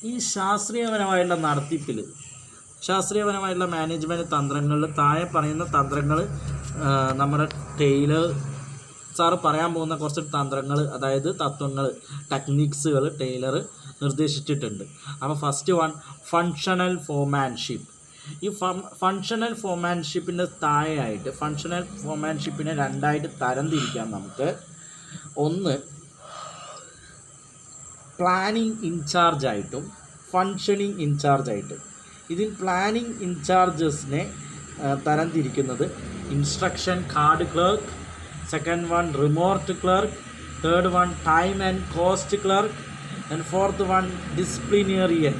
ഈ ശാസ്ത്രീയപരമായിട്ടുള്ള നടത്തിപ്പിൽ, ശാസ്ത്രീയപരമായിട്ടുള്ള മാനേജ്മെൻറ്റ് തന്ത്രങ്ങളിൽ താഴെ പറയുന്ന തന്ത്രങ്ങൾ നമ്മുടെ ടൈലർ സാറ് പറയാൻ പോകുന്ന കുറച്ച് തന്ത്രങ്ങൾ, അതായത് തത്വങ്ങൾ, ടെക്നിക്സുകൾ ടൈലർ നിർദ്ദേശിച്ചിട്ടുണ്ട്. അപ്പോൾ ഫസ്റ്റ് വൺ, ഫങ്ഷണൽ ഫോമാൻഷിപ്പ്. ഈ ഫങ്ഷണൽ ഫോമാൻഷിപ്പിൻ്റെ താഴെയായിട്ട് ഫങ്ഷണൽ ഫോമാൻഷിപ്പിനെ രണ്ടായിട്ട് തരംതിരിക്കാം നമുക്ക്. ഒന്ന്, പ്ലാനിങ് ഇൻചാർജായിട്ടും ഫങ്ഷനിങ് ഇൻചാർജായിട്ടും. ഇതിൽ പ്ലാനിങ് ഇൻചാർജസിനെ തരംതിരിക്കുന്നത് instruction card clerk, second one remote clerk, third one time and cost clerk, and fourth one disciplinarian.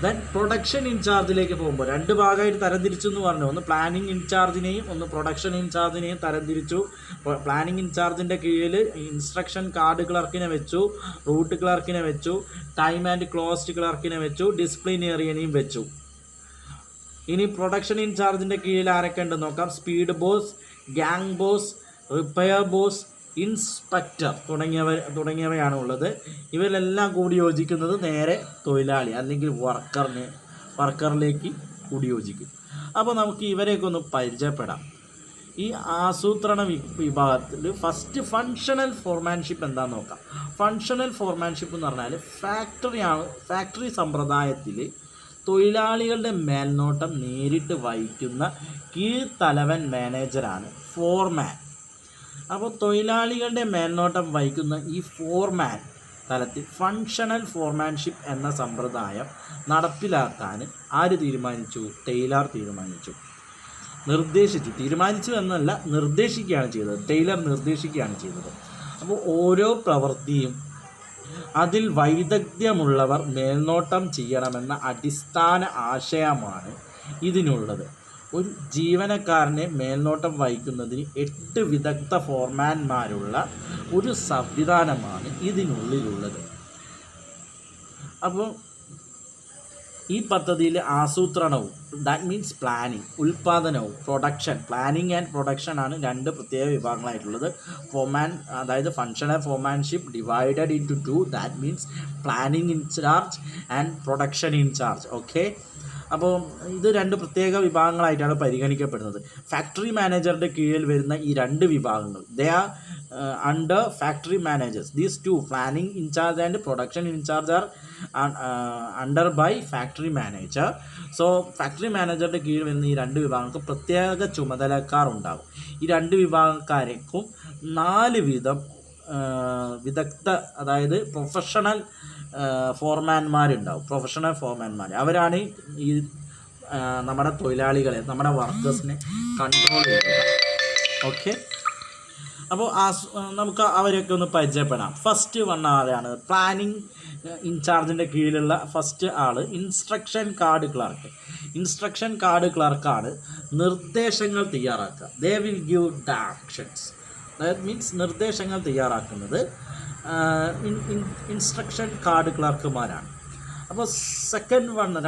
Then production ഇൻചാർജിലേക്ക് പോകുമ്പോൾ 2 ഭാഗമായിട്ട് തരംതിരിച്ചു എന്ന് പറഞ്ഞു. ഒന്ന് പ്ലാനിങ് ഇൻചാർജിനെയും ഒന്ന് പ്രൊഡക്ഷൻ ഇൻചാർജിനെയും തരംതിരിച്ചു. പ്ലാനിങ് ഇൻചാർജിൻ്റെ കീഴിൽ ഇൻസ്ട്രക്ഷൻ കാർഡ് ക്ലർക്കിനെ വെച്ചു, റൂട്ട് ക്ലർക്കിനെ വെച്ചു, ടൈം ആൻഡ് കോസ്റ്റ് ക്ലർക്കിനെ വെച്ചു, ഡിസിപ്ലിനേറിയനെയും വെച്ചു. ഇനി പ്രൊഡക്ഷൻ ഇൻചാർജിൻ്റെ കീഴിൽ ആരൊക്കെ ഉണ്ടെന്ന് നോക്കാം. Speed boss, gang boss, repair boss, inspector തുടങ്ങിയവയാണ് ഉള്ളത്. ഇവരെല്ലാം കൂടി യോജിക്കുന്നത് നേരെ തൊഴിലാളി അല്ലെങ്കിൽ വർക്കറിലേക്ക് കൂടി യോജിക്കും. അപ്പോൾ നമുക്ക് ഇവരെയൊക്കെ ഒന്ന് പരിചയപ്പെടാം. ഈ ആസൂത്രണ വിഭാഗത്തിൽ ഫസ്റ്റ് ഫങ്ഷണൽ ഫോർമാൻഷിപ്പ് എന്താണെന്ന് നോക്കാം. ഫങ്ഷണൽ ഫോർമാൻഷിപ്പ് എന്ന് പറഞ്ഞാൽ ഫാക്ടറി സമ്പ്രദായത്തിൽ തൊഴിലാളികളുടെ മേൽനോട്ടം നേരിട്ട് വഹിക്കുന്ന കീഴ്ത്തലവൻ മാനേജറാണ് ഫോർമാൻ. അപ്പോൾ തൊഴിലാളികളുടെ മേൽനോട്ടം വഹിക്കുന്ന ഈ ഫോർമാൻ തലത്തിൽ ഫങ്ഷണൽ ഫോർമാൻഷിപ്പ് എന്ന സമ്പ്രദായം നടപ്പിലാക്കാൻ ആര് തീരുമാനിച്ചു? ടെയ്ലർ തീരുമാനിച്ചു എന്നല്ല, നിർദ്ദേശിക്കുകയാണ് ചെയ്തത്. ടെയ്ലർ നിർദ്ദേശിക്കുകയാണ് ചെയ്തത്. അപ്പോൾ ഓരോ പ്രവൃത്തിയും അതിൽ വൈദഗ്ധ്യമുള്ളവർ മേൽനോട്ടം ചെയ്യണമെന്ന അടിസ്ഥാന ആശയമാണ് ഇതിനുള്ളത്. ഒരു ജീവനക്കാരനെ മേൽനോട്ടം വഹിക്കുന്നതിന് 8 വിദഗ്ധ ഫോർമാൻമാരുള്ള ഒരു സംവിധാനമാണ് ഇതിനുള്ളിലുള്ളത്. അപ്പോൾ ഈ പദ്ധതിയിൽ ആസൂത്രണവും, ദാറ്റ് മീൻസ് പ്ലാനിങ്, ഉൽപ്പാദനവും, പ്ലാനിങ് ആൻഡ് പ്രൊഡക്ഷൻ ആണ് 2 പ്രത്യേക വിഭാഗങ്ങളായിട്ടുള്ളത്. അതായത് functional foremanship divided into 2, that means planning in charge and production in charge. Okay, അപ്പോൾ ഇത് 2 പ്രത്യേക വിഭാഗങ്ങളായിട്ടാണ് പരിഗണിക്കപ്പെടുന്നത്. ഫാക്ടറി മാനേജറുടെ കീഴിൽ വരുന്ന ഈ 2 വിഭാഗങ്ങൾ, they are under factory managers. These 2, planning in charge and production in charge are under by factory manager. So factory മാനേജറുടെ കീഴിൽ വരുന്ന ഈ 2 വിഭാഗങ്ങൾക്ക് പ്രത്യേക ചുമതലക്കാർ ഉണ്ടാകും. ഈ 2 വിഭാഗക്കാർക്കും 4 വീതം വിദഗ്ധ, അതായത് പ്രൊഫഷണൽ ഫോർമാൻമാരുണ്ടാവും. അവരാണ് ഈ നമ്മുടെ തൊഴിലാളികളെ, നമ്മുടെ വർക്കേഴ്സിനെ കൺട്രോൾ ചെയ്യുക. ഓക്കെ, അപ്പോൾ നമുക്ക് അവരെയൊക്കെ ഒന്ന് പരിചയപ്പെടാം. ഫസ്റ്റ് വൺ ആരാണ്? പ്ലാനിങ് ഇൻചാർജിൻ്റെ കീഴിലുള്ള ഫസ്റ്റ് ആൾ ഇൻസ്ട്രക്ഷൻ കാർഡ് ക്ലർക്കാണ് നിർദ്ദേശങ്ങൾ തയ്യാറാക്കുക. They will give directions. That means നിർദ്ദേശങ്ങൾ തയ്യാറാക്കുന്നത് ഇൻസ്ട്രക്ഷൻ കാർഡ് ക്ലർക്കുമാരാണ്. അപ്പോൾ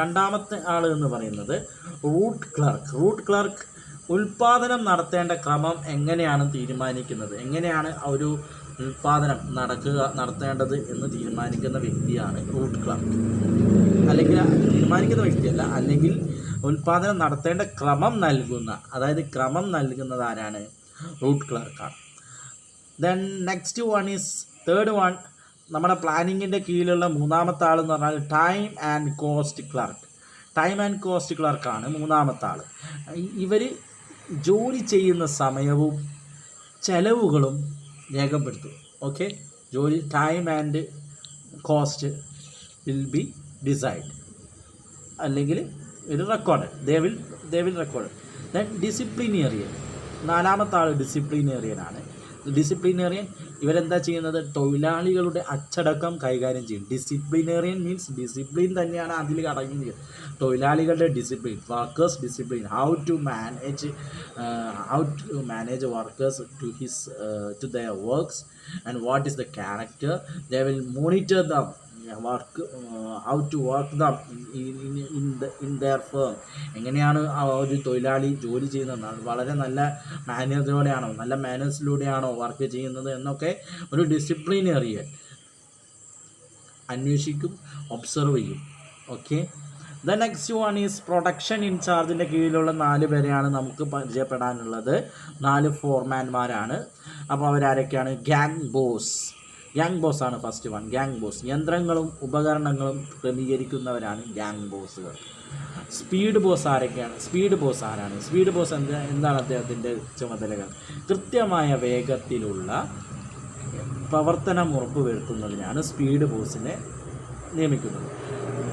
രണ്ടാമത്തെ ആൾ എന്ന് പറയുന്നത് റൂട്ട് ക്ലർക്ക് ഉൽപ്പാദനം നടത്തേണ്ട ക്രമം എങ്ങനെയാണ് തീരുമാനിക്കുന്നത്, എങ്ങനെയാണ് ഒരു ഉൽപ്പാദനം നടത്തേണ്ടത് എന്ന് തീരുമാനിക്കുന്ന വ്യക്തിയാണ് റൂട്ട് ക്ലർക്ക്. അല്ലെങ്കിൽ തീരുമാനിക്കുന്ന വ്യക്തിയല്ല, അല്ലെങ്കിൽ ഉൽപ്പാദനം നടത്തേണ്ട ക്രമം നൽകുന്നത് ആരാണ്? റൂട്ട് ക്ലർക്കാണ്. Then next one is third one, നമ്മുടെ പ്ലാനിങ്ങിൻ്റെ കീഴിലുള്ള മൂന്നാമത്തെ ആൾ എന്ന് പറഞ്ഞാൽ ടൈം ആൻഡ് കോസ്റ്റ് ക്ലർക്കാണ് മൂന്നാമത്തെ ആൾ. ഇവർ ജോലി ചെയ്യുന്ന സമയവും ചെലവുകളും രേഖപ്പെടുത്തും. Okay, time and cost will be decide, അല്ലെങ്കിൽ ഒരു record, they will record. Then disciplinarian, നാലാമത്തെ ആൾ ഡിസിപ്ലിനേറിയനാണ്. ഇവരെന്താ ചെയ്യുന്നത്? തൊഴിലാളികളുടെ അച്ചടക്കം കൈകാര്യം ചെയ്യും. ഡിസിപ്ലിനേറിയൻ മീൻസ് ഡിസിപ്ലിൻ തന്നെയാണ് അതിൽ അടങ്ങിയത്. തൊഴിലാളികളുടെ discipline, workers discipline, how to manage workers to their works and what is the character. They will monitor them how to work them in their firm. എങ്ങനെയാണ് ഒരു തൊഴിലാളി ജോലി ചെയ്യുന്നത്, വളരെ നല്ല മാനേഴ്സിലൂടെയാണോ വർക്ക് ചെയ്യുന്നത് എന്നൊക്കെ ഒരു ഡിസിപ്ലിനേറിയൻ അന്വേഷിക്കും, ഒബ്സർവ് ചെയ്യും. Okay, the next one is production ഇൻചാർജിൻ്റെ കീഴിലുള്ള 4 പേരെയാണ് നമുക്ക് പരിചയപ്പെടാനുള്ളത്. 4 ഫോർമാൻമാരാണ്. അപ്പോൾ അവരാരൊക്കെയാണ്? ഗ്യാങ് ബോസ് ആണ് ഫസ്റ്റ് വൺ. ഗ്യാങ് ബോസ് യന്ത്രങ്ങളും ഉപകരണങ്ങളും ക്രമീകരിക്കുന്നവരാണ് ഗ്യാങ് ബോസുകൾ. സ്പീഡ് ബോസ് ആരാണ്? സ്പീഡ് ബോസ് എന്താണ് അദ്ദേഹത്തിൻ്റെ ചുമതലകൾ? കൃത്യമായ വേഗത്തിലുള്ള പ്രവർത്തനം ഉറപ്പുവരുത്തുന്നതിനാണ് സ്പീഡ് ബോസിനെ നിയമിക്കുന്നത്.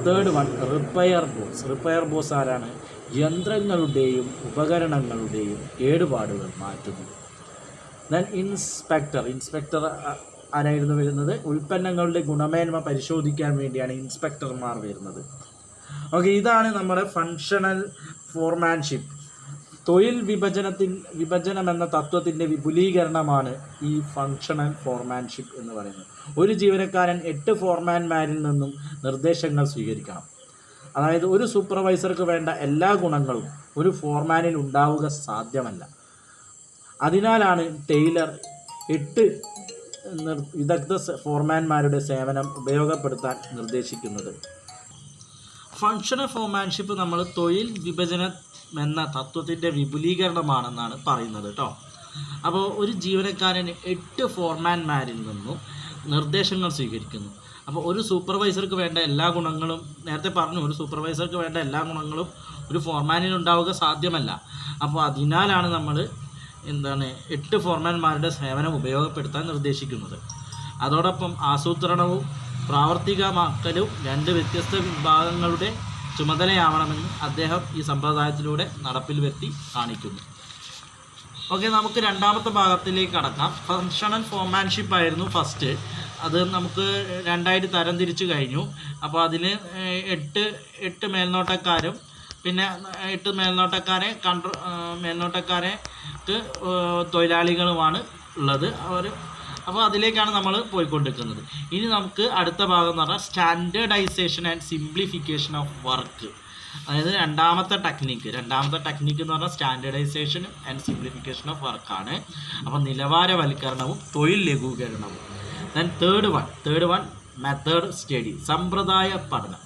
തേർഡ് വൺ റിപ്പയർ ബോസ് ആരാണ്? യന്ത്രങ്ങളുടെയും ഉപകരണങ്ങളുടെയും കേടുപാടുകൾ മാറ്റുന്നത്. ദെൻ ഇൻസ്പെക്ടർ ആരായിരുന്നു വരുന്നത്? ഉൽപ്പന്നങ്ങളുടെ ഗുണമേന്മ പരിശോധിക്കാൻ വേണ്ടിയാണ് ഇൻസ്പെക്ടർമാർ വരുന്നത്. ഓക്കെ, ഇതാണ് നമ്മുടെ ഫങ്ഷണൽ ഫോർമാൻഷിപ്പ്. തൊഴിൽ വിഭജനം എന്ന തത്വത്തിൻ്റെ വിപുലീകരണമാണ് ഈ ഫങ്ഷണൽ ഫോർമാൻഷിപ്പ് എന്ന് പറയുന്നത്. ഒരു ജീവനക്കാരൻ 8 ഫോർമാൻമാരിൽ നിന്നും നിർദ്ദേശങ്ങൾ സ്വീകരിക്കണം. അതായത് ഒരു സൂപ്പർവൈസർക്ക് വേണ്ട എല്ലാ ഗുണങ്ങളും ഒരു ഫോർമാനിൽ ഉണ്ടാവുക സാധ്യമല്ല. അതിനാലാണ് ടെയ്ലർ 8 വിദഗ്ധ ഫോർമാൻമാരുടെ സേവനം ഉപയോഗപ്പെടുത്താൻ നിർദ്ദേശിക്കുന്നത്. ഫങ്ഷണൽ ഫോർമാൻഷിപ്പ് നമ്മൾ തൊഴിൽ വിഭജനം എന്ന തത്വത്തിൻ്റെ വിപുലീകരണമാണെന്നാണ് പറയുന്നത് കേട്ടോ. അപ്പോൾ ഒരു ജീവനക്കാരന് 8 ഫോർമാൻമാരിൽ നിന്നും നിർദ്ദേശങ്ങൾ സ്വീകരിക്കുന്നു. അപ്പോൾ ഒരു സൂപ്പർവൈസർക്ക് വേണ്ട എല്ലാ ഗുണങ്ങളും, നേരത്തെ പറഞ്ഞു, ഒരു സൂപ്പർവൈസർക്ക് വേണ്ട എല്ലാ ഗുണങ്ങളും ഒരു ഫോർമാനിനുണ്ടാവുക സാധ്യമല്ല. അപ്പോൾ അതിനാലാണ് നമ്മൾ 8 ഫോർമാൻമാരുടെ സേവനം ഉപയോഗപ്പെടുത്താൻ നിർദ്ദേശിക്കുന്നത്. അതോടൊപ്പം ആസൂത്രണവും പ്രാവർത്തികമാക്കലും 2 വ്യത്യസ്ത വിഭാഗങ്ങളുടെ ചുമതലയാവണമെന്ന് അദ്ദേഹം ഈ സമ്പ്രദായത്തിലൂടെ നടപ്പിൽ വരുത്തി കാണിക്കുന്നു. ഓക്കെ, നമുക്ക് രണ്ടാമത്തെ ഭാഗത്തിലേക്ക് കടക്കാം. ഫങ്ഷണൽ ഫോർമാൻഷിപ്പ് ആയിരുന്നു ഫസ്റ്റ്. അത് നമുക്ക് 2ആയിട്ട് തരംതിരിച്ചു കഴിഞ്ഞു. അപ്പോൾ അതിൽ 8 മേൽനോട്ടക്കാരും പിന്നെ 8 മേൽനോട്ടക്കാർക്ക് തൊഴിലാളികളുമാണ് ഉള്ളത്. അപ്പോൾ അതിലേക്കാണ് നമ്മൾ പോയിക്കൊണ്ടിരിക്കുന്നത്. ഇനി നമുക്ക് അടുത്ത ഭാഗം എന്ന് പറഞ്ഞാൽ standardisation and simplification of work. അതായത് രണ്ടാമത്തെ ടെക്നിക്ക് എന്ന് പറഞ്ഞാൽ സ്റ്റാൻഡേർഡൈസേഷൻ ആൻഡ് സിംപ്ലിഫിക്കേഷൻ ഓഫ് വർക്കാണ്. അപ്പോൾ നിലവാരവൽക്കരണവും തൊഴിൽ ലഘൂകരണവും. Then third one method study, സമ്പ്രദായ പഠനം.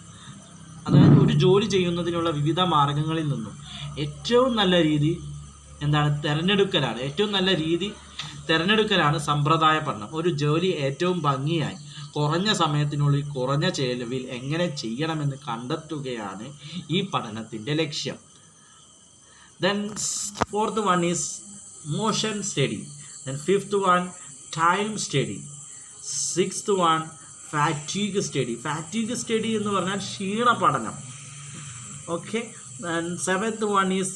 അതായത് ഒരു ജോലി ചെയ്യുന്നതിനുള്ള വിവിധ മാർഗങ്ങളിൽ നിന്നും ഏറ്റവും നല്ല രീതി തിരഞ്ഞെടുക്കലാണ് സമ്പ്രദായ പഠനം. ഒരു ജോലി ഏറ്റവും ഭംഗിയായി കുറഞ്ഞ സമയത്തിനുള്ളിൽ കുറഞ്ഞ ചെലവിൽ എങ്ങനെ ചെയ്യണമെന്ന് കണ്ടെത്തുകയാണ് ഈ പഠനത്തിൻ്റെ ലക്ഷ്യം. Then fourth one is motion study. Then fifth one time study. Sixth one fatigue study എന്ന് പറഞ്ഞാൽ ക്ഷീണ പഠനം. Okay, and seventh one is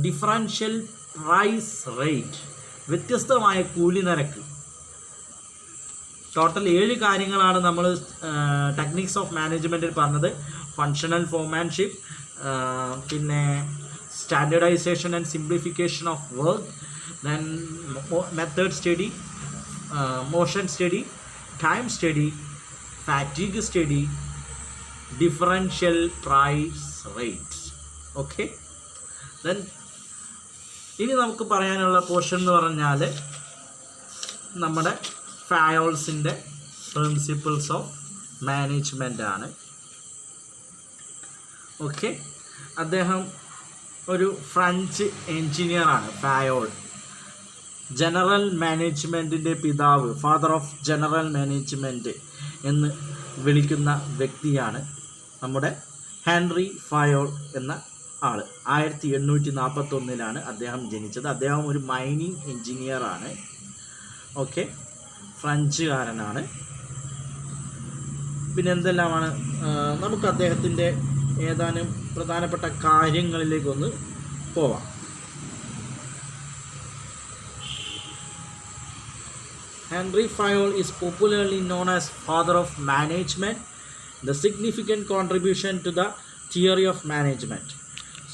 differential price rate, വ്യത്യസ്തമായ കൂലി നിരക്ക്. ടോട്ടൽ 7 കാര്യങ്ങളാണ് നമ്മൾ ടെക്നിക്സ് ഓഫ് മാനേജ്മെൻറ്റിൽ പറഞ്ഞത്. ഫങ്ഷണൽ ഫോർമാൻഷിപ്പ്, പിന്നെ standardisation and simplification of work, then method study, motion study, time study, fatigue study, differential price rate. Okay, then ഇനി നമുക്ക് പറയാനുള്ള പോർഷൻ എന്ന് പറഞ്ഞാൽ നമ്മുടെ ഫയോൾസിൻ്റെ പ്രിൻസിപ്പിൾസ് ഓഫ് മാനേജ്മെൻ്റ് ആണ്. ഓക്കെ, അദ്ദേഹം ഒരു ഫ്രഞ്ച് എൻജിനീയറാണ്. ഫയോൾ ജനറൽ മാനേജ്മെൻറ്റിൻ്റെ പിതാവ്, ഫാദർ ഓഫ് ജനറൽ മാനേജ്മെൻറ്റ് എന്ന് വിളിക്കുന്ന വ്യക്തിയാണ് നമ്മുടെ ഹെൻറി ഫയോൾ എന്ന ആൾ. 1841 അദ്ദേഹം ജനിച്ചത്. അദ്ദേഹം ഒരു മൈനിങ് എൻജിനീയറാണ്. ഓക്കെ, ഫ്രഞ്ചുകാരനാണ്. പിന്നെ എന്തെല്ലാമാണ്, നമുക്ക് അദ്ദേഹത്തിൻ്റെ ഏതാനും പ്രധാനപ്പെട്ട കാര്യങ്ങളിലേക്കൊന്ന് പോവാം. Henry Fayol is popularly known as father of management, the significant contribution to the theory of management.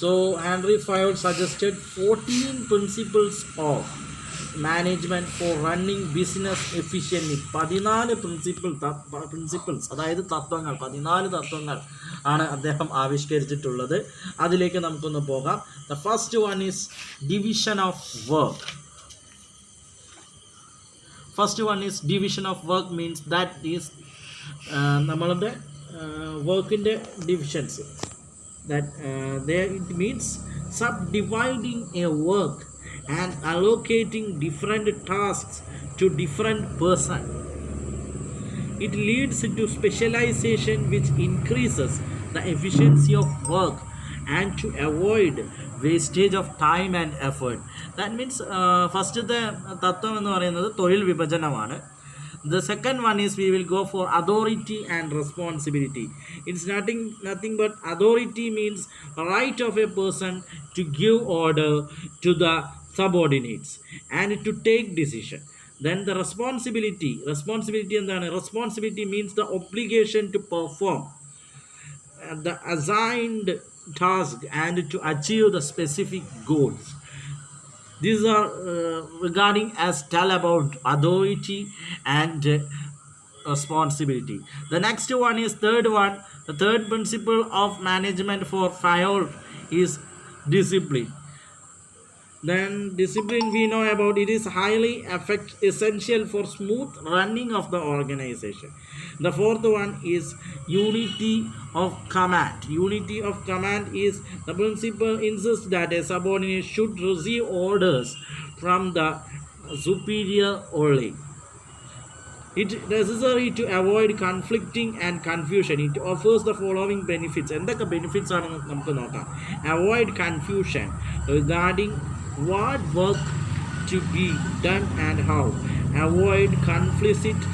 So Henry Fayol suggested 14 principles of management for running business efficiently. 14 principles അതായത് തത്വങ്ങൾ, 14 തത്വങ്ങൾ ആണ് അദ്ദേഹം ആവിഷ്കരിച്ചിട്ടുള്ളത്. അതിലേക്ക് നമുക്കൊന്ന് പോകാം. The first one is division of work. First one is division of work, means that is നമ്മളുടെ വർക്കിൻ്റെ divisions. That there it means subdividing a work and allocating different tasks to different person. It leads to specialization which increases the efficiency of work and to avoid wastage of time and effort. That means first the തത്വം എന്ന് പറയുന്നത് തൊഴിൽ വിഭജനമാണ്. The second one is we will go for authority and responsibility. It's nothing but authority means right of a person to give order to the subordinates and to take decision. Then the responsibility എന്താണ്? Responsibility means the obligation to perform the assigned task and to achieve the specific goals. These are regarding as tell about authority and responsibility. The next one is third one. The third principle of management for Fayol is discipline. Then discipline we know about, it is highly essential for smooth running of the organization. The fourth one is unity of command. Unity of command is the principle insists that a subordinate should receive orders from the superior only. It is necessary to avoid conflicting and confusion. It offers the following benefits. എന്തൊക്കെ benefits ആണെന്ന് നമുക്ക് നോക്കാം. Avoid confusion regarding what work to be done and how. Avoid conflict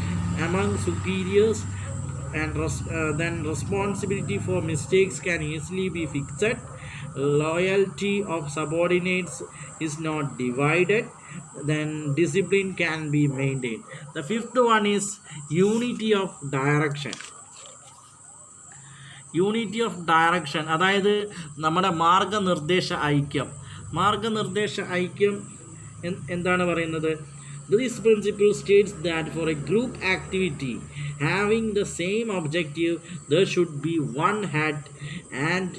among superiors, and then responsibility for mistakes can easily be fixed. Loyalty of subordinates is not divided. Then discipline can be maintained. The fifth one is unity of direction. Unity of direction, അതായത് നമ്മുടെ മാർഗനിർദ്ദേശ ഐക്യം. മാർഗനിർദ്ദേശ ഐക്യം എന്താണ് പറയുന്നത്? This principle states that for a group activity having the same objective, there should be one head and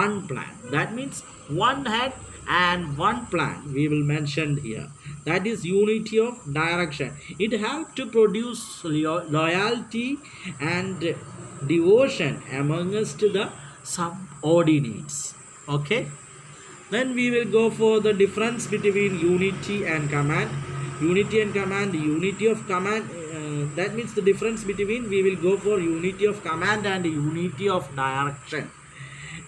one plan. That means one head and one plan we will mention here. That is unity of direction. It helps to produce loyalty and devotion amongst the subordinates. Okay, then we will go for the difference between unity and command. Unity and command, unity of command, that means the difference between, we will go for unity of command and unity of direction.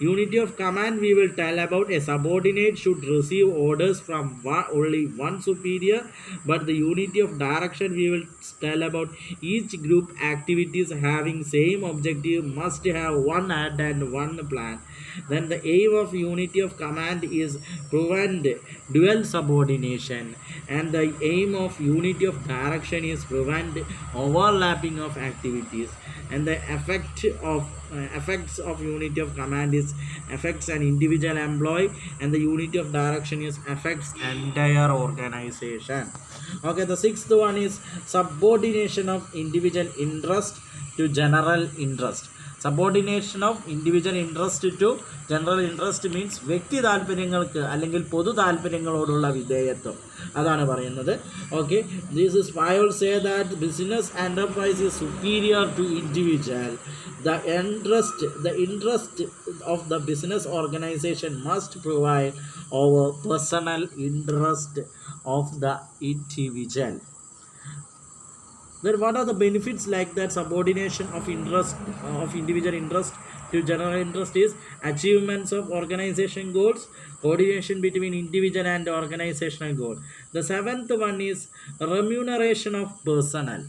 Unity of command we will tell about, a subordinate should receive orders from only one superior, but the unity of direction we will tell about, each group activities having same objective must have one head and one plan. Then the aim of unity of command is prevent dual subordination, and the aim of unity of direction is prevent overlapping of activities. And the effects of unity of command is affects an individual employee, and the unity of direction is affects entire organization. Okay, the sixth one is subordination of individual interest to general interest. Subordination of individual interest to general interest means വ്യക്തി താല്പര്യങ്ങൾക്ക് അല്ലെങ്കിൽ പൊതു താല്പര്യങ്ങളോടുള്ള വിധേയത്വം, അതാണ് പറയുന്നത്. Okay, this is Fayol say that business enterprise is superior to individual. The interest of the business organization must provide over personal interest of the individual. Then what are the benefits like that? Subordination of interest of individual interest to general interest is achievements of organization goals, coordination between individual and organizational goal. The seventh one is remuneration of personnel.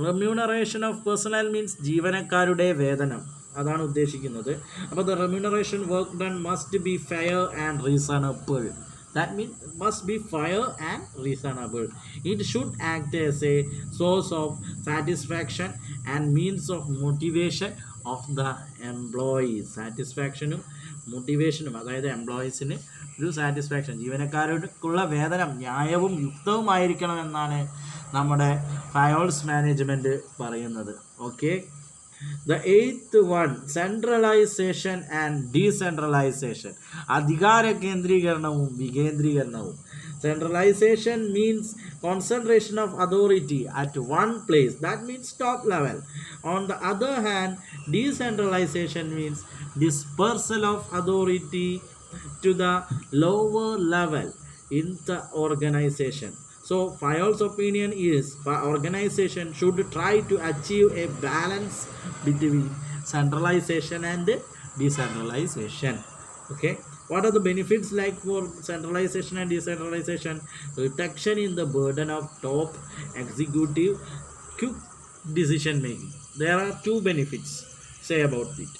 Remuneration of personnel means ജീവനക്കാരുടെ വേതനം, അതാണ് ഉദ്ദേശിക്കുന്നത്. അപ്പോൾ the remuneration work done must be fair and reasonable. That means must be fair and reasonable. It should act as a source of satisfaction and means of motivation of the employees. സാറ്റിസ്ഫാക്ഷനും മോട്ടിവേഷനും, അതായത് എംപ്ലോയീസിന് ഒരു സാറ്റിസ്ഫാക്ഷൻ, ജീവനക്കാർക്കുള്ള വേതനം ന്യായവും യുക്തവുമായിരിക്കണം എന്നാണ് നമ്മുടെ ഫയോൾസ് മാനേജ്മെൻറ്റ് പറയുന്നത്. Okay, the eighth one, centralization and decentralization. അധികാര കേന്ദ്രീകരണവും വികേന്ദ്രീകരണവും. Centralization means concentration of authority at one place, that means top level. On the other hand, decentralization means dispersal of authority to the lower level in the organization. So Fayol's opinion is organization should try to achieve a balance between centralization and decentralization. Okay, what are the benefits like for centralization and decentralization? Reduction in the burden of top executive, quick decision making. There are two benefits say about it.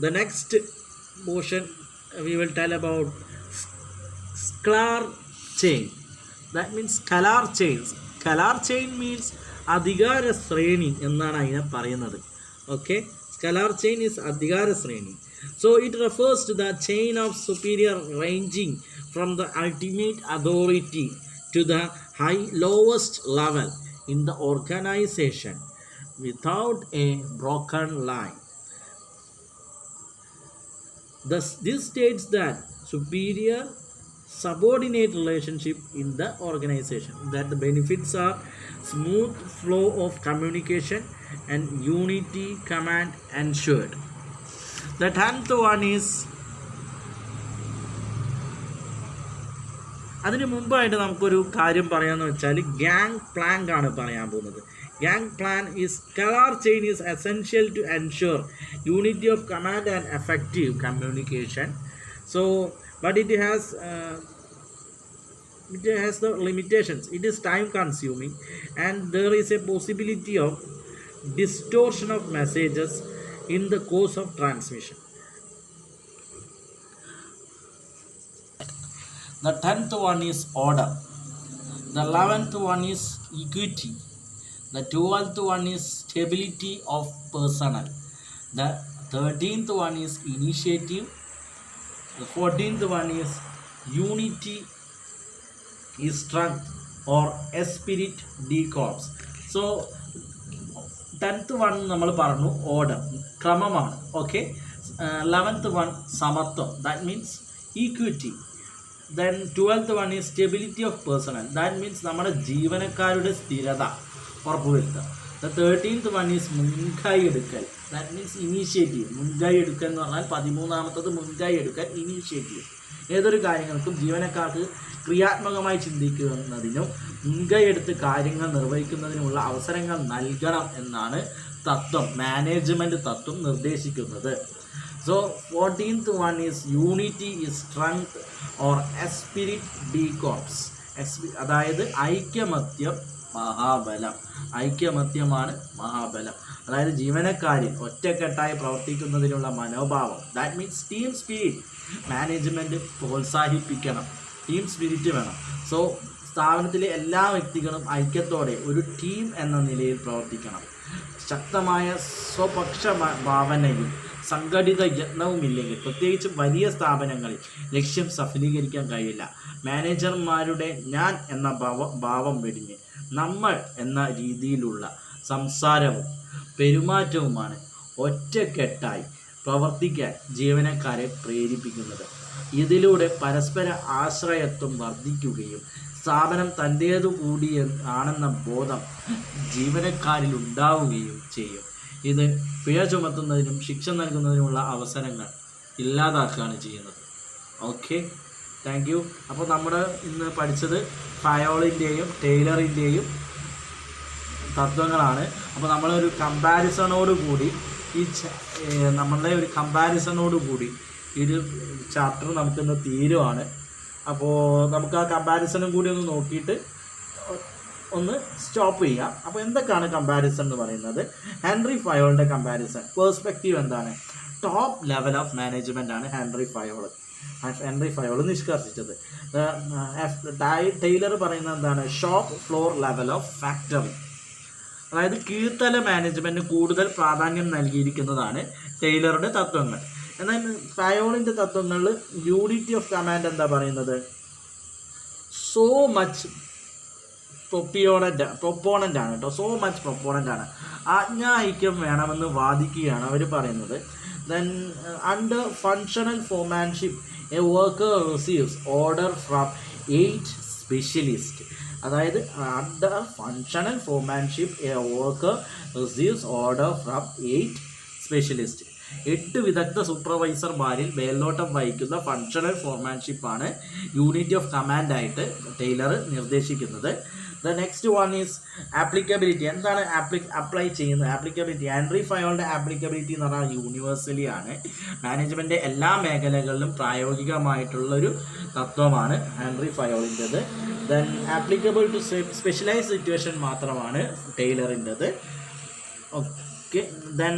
The next portion we will tell about scalar chain. That means scalar chains. Scalar chain means അധികാര ശ്രേണി എന്നാണ് അതിനെ പറയുന്നത്. Okay, scalar chain is അധികാര ശ്രേണി. So it refers to the chain of superior ranging from the ultimate authority to the lowest level in the organization without a broken line. This states that superior subordinate relationship in the organization, that the benefits are smooth flow of communication and unity command ensured. The 10th one is, അതിന് മുമ്പായിട്ട് നമുക്കൊരു കാര്യം പറയാമെന്ന് വെച്ചാൽ ഗ്യാങ് പ്ലാങ്ക് ആണ് പറയാൻ പോകുന്നത്. Gang plank is scalar chain is essential to ensure unity of command and effective communication. So but it has the limitations. It is time consuming and there is a possibility of distortion of messages in the course of transmission. The 10th one is order. The 11th one is equity. The 12th one is stability of personnel. The 13th one is initiative. The 14th one is unity is strength or spirit de corps. So 10th one നമ്മൾ പറഞ്ഞു ഓർഡർ, ക്രമമാണ്. ഓക്കെ. 11th one സമത്വം, that means equity. Then 12th one is stability of personnel, that means നമ്മുടെ ജീവനക്കാരുടെ സ്ഥിരത ഉറപ്പുവരുത്തുക. The 13th one is മുൻകൈ എടുക്കൽ, that means initiative. മുൻകൈ എടുക്കൽ എന്ന് പറഞ്ഞാൽ 13ാമത്തത് മുൻകൈ എടുക്കൽ, ഇനീഷ്യേറ്റീവ്. ഏതൊരു കാര്യങ്ങൾക്കും ജീവനക്കാർക്ക് ക്രിയാത്മകമായി ചിന്തിക്കുന്നതിനും മുൻകൈ എടുത്ത് കാര്യങ്ങൾ നിർവഹിക്കുന്നതിനുമുള്ള അവസരങ്ങൾ നൽകണം എന്നാണ് തത്വം, മാനേജ്മെൻറ്റ് തത്വം നിർദ്ദേശിക്കുന്നത്. So 14th one is unity is strength or spirit de corps. അതായത് ഐക്യമത്യം മഹാബലം. ഐക്യമത്യമാണ് മഹാബലം. അതായത് ജീവനക്കാരിൽ ഒറ്റക്കെട്ടായി പ്രവർത്തിക്കുന്നതിനുള്ള മനോഭാവം, that means team spirit. Management പ്രോത്സാഹിപ്പിക്കണം, ടീം സ്പിരിറ്റ് വേണം. സോ സ്ഥാപനത്തിലെ എല്ലാ വ്യക്തികളും ഐക്യത്തോടെ ഒരു ടീം എന്ന നിലയിൽ പ്രവർത്തിക്കണം. ശക്തമായ സ്വപക്ഷ ഭാവനയും സംഘടിത യത്നവുമില്ലെങ്കിൽ പ്രത്യേകിച്ച് വലിയ സ്ഥാപനങ്ങളിൽ ലക്ഷ്യം സഫലീകരിക്കാൻ കഴിയില്ല. മാനേജർമാരുടെ ഞാൻ എന്ന ഭാവം വെടിഞ്ഞ് നമ്മൾ എന്ന രീതിയിലുള്ള സംസാരവും പെരുമാറ്റവുമാണ് ഒറ്റക്കെട്ടായി പ്രവർത്തിക്കാൻ ജീവനക്കാരെ പ്രേരിപ്പിക്കുന്നത്. ഇതിലൂടെ പരസ്പര ആശ്രയത്വം വർദ്ധിക്കുകയും സ്ഥാപനം തൻ്റേതു കൂടി ആണെന്ന ബോധം ജീവനക്കാരിൽ ഉണ്ടാവുകയും ചെയ്യും. ഇത് പിഴ ചുമത്തുന്നതിനും ശിക്ഷ നൽകുന്നതിനുമുള്ള അവസരങ്ങൾ ഇല്ലാതാക്കുകയാണ് ചെയ്യുന്നത്. Okay, thank you. അപ്പോൾ നമ്മൾ ഇന്ന് പഠിച്ചത് ഫയോളിൻ്റെയും ടൈലറിൻ്റെയും തത്വങ്ങളാണ്. അപ്പോൾ നമ്മളൊരു കമ്പാരിസണോട് കൂടി ഒരു ചാപ്റ്റർ നമുക്കിന്ന് തീരുവാണ്. അപ്പോൾ നമുക്ക് ആ കമ്പാരിസണും കൂടി ഒന്ന് നോക്കിയിട്ട് ഒന്ന് സ്റ്റോപ്പ് ചെയ്യാം. അപ്പോൾ എന്തൊക്കെയാണ് കമ്പാരിസൺ എന്ന് പറയുന്നത്? ഹെൻറി ഫയോളിൻ്റെ കമ്പാരിസൺ പേഴ്സ്പെക്റ്റീവ് എന്താണ്? ടോപ്പ് ലെവൽ ഓഫ് മാനേജ്മെൻ്റ് ആണ് ഹെൻറി ഫയോൾ നിഷ്കർഷിച്ചത്. ടൈലർ പറയുന്നത് എന്താണ്? Shop floor level of factory. അതായത് കീഴ്ത്തല മാനേജ്മെൻറ്റിന് കൂടുതൽ പ്രാധാന്യം നൽകിയിരിക്കുന്നതാണ് ടൈലറുടെ തത്വങ്ങൾ. എന്നാൽ ഫയോളിൻ്റെ തത്വങ്ങളിൽ യൂണിറ്റി ഓഫ് കമാൻഡ് എന്താ പറയുന്നത്? സോ മച്ച് പ്രൊപ്പോണൻ്റ് ആണ് കേട്ടോ. സോ മച്ച് പ്രൊപ്പോണൻ്റ് ആണ്. ആജ്ഞാ ഐക്യം വേണമെന്ന് വാദിക്കുകയാണ് അവർ പറയുന്നത്. Then under functional foremanship a worker receives order from 8 specialist. അതായത് under functional foremanship a worker receives order from 8 specialist. 8 വിദഗ്ധ സൂപ്പർവൈസർമാരിൽ മേൽനോട്ടം വഹിക്കുന്ന ഫങ്ഷണൽ ഫോർമാൻഷിപ്പാണ് യൂണിറ്റി ഓഫ് കമാൻഡായിട്ട് ടൈലർ നിർദ്ദേശിക്കുന്നത്. The next one is applicability. എന്താണ് അപ്ലൈ ചെയ്യുന്നത്? ആപ്ലിക്കബിലിറ്റി. ഹെൻറി ഫയോളിൻ്റെ ആപ്ലിക്കബിലിറ്റി എന്ന് പറഞ്ഞാൽ യൂണിവേഴ്സലി ആണ്. മാനേജ്മെൻറ്റ് എല്ലാ മേഖലകളിലും പ്രായോഗികമായിട്ടുള്ളൊരു തത്വമാണ് ഹെൻറി ഫയോളിൻ്റെത്. Then applicable to specialise situation മാത്രമാണ് ടൈലറിൻ്റെത്. Okay. Then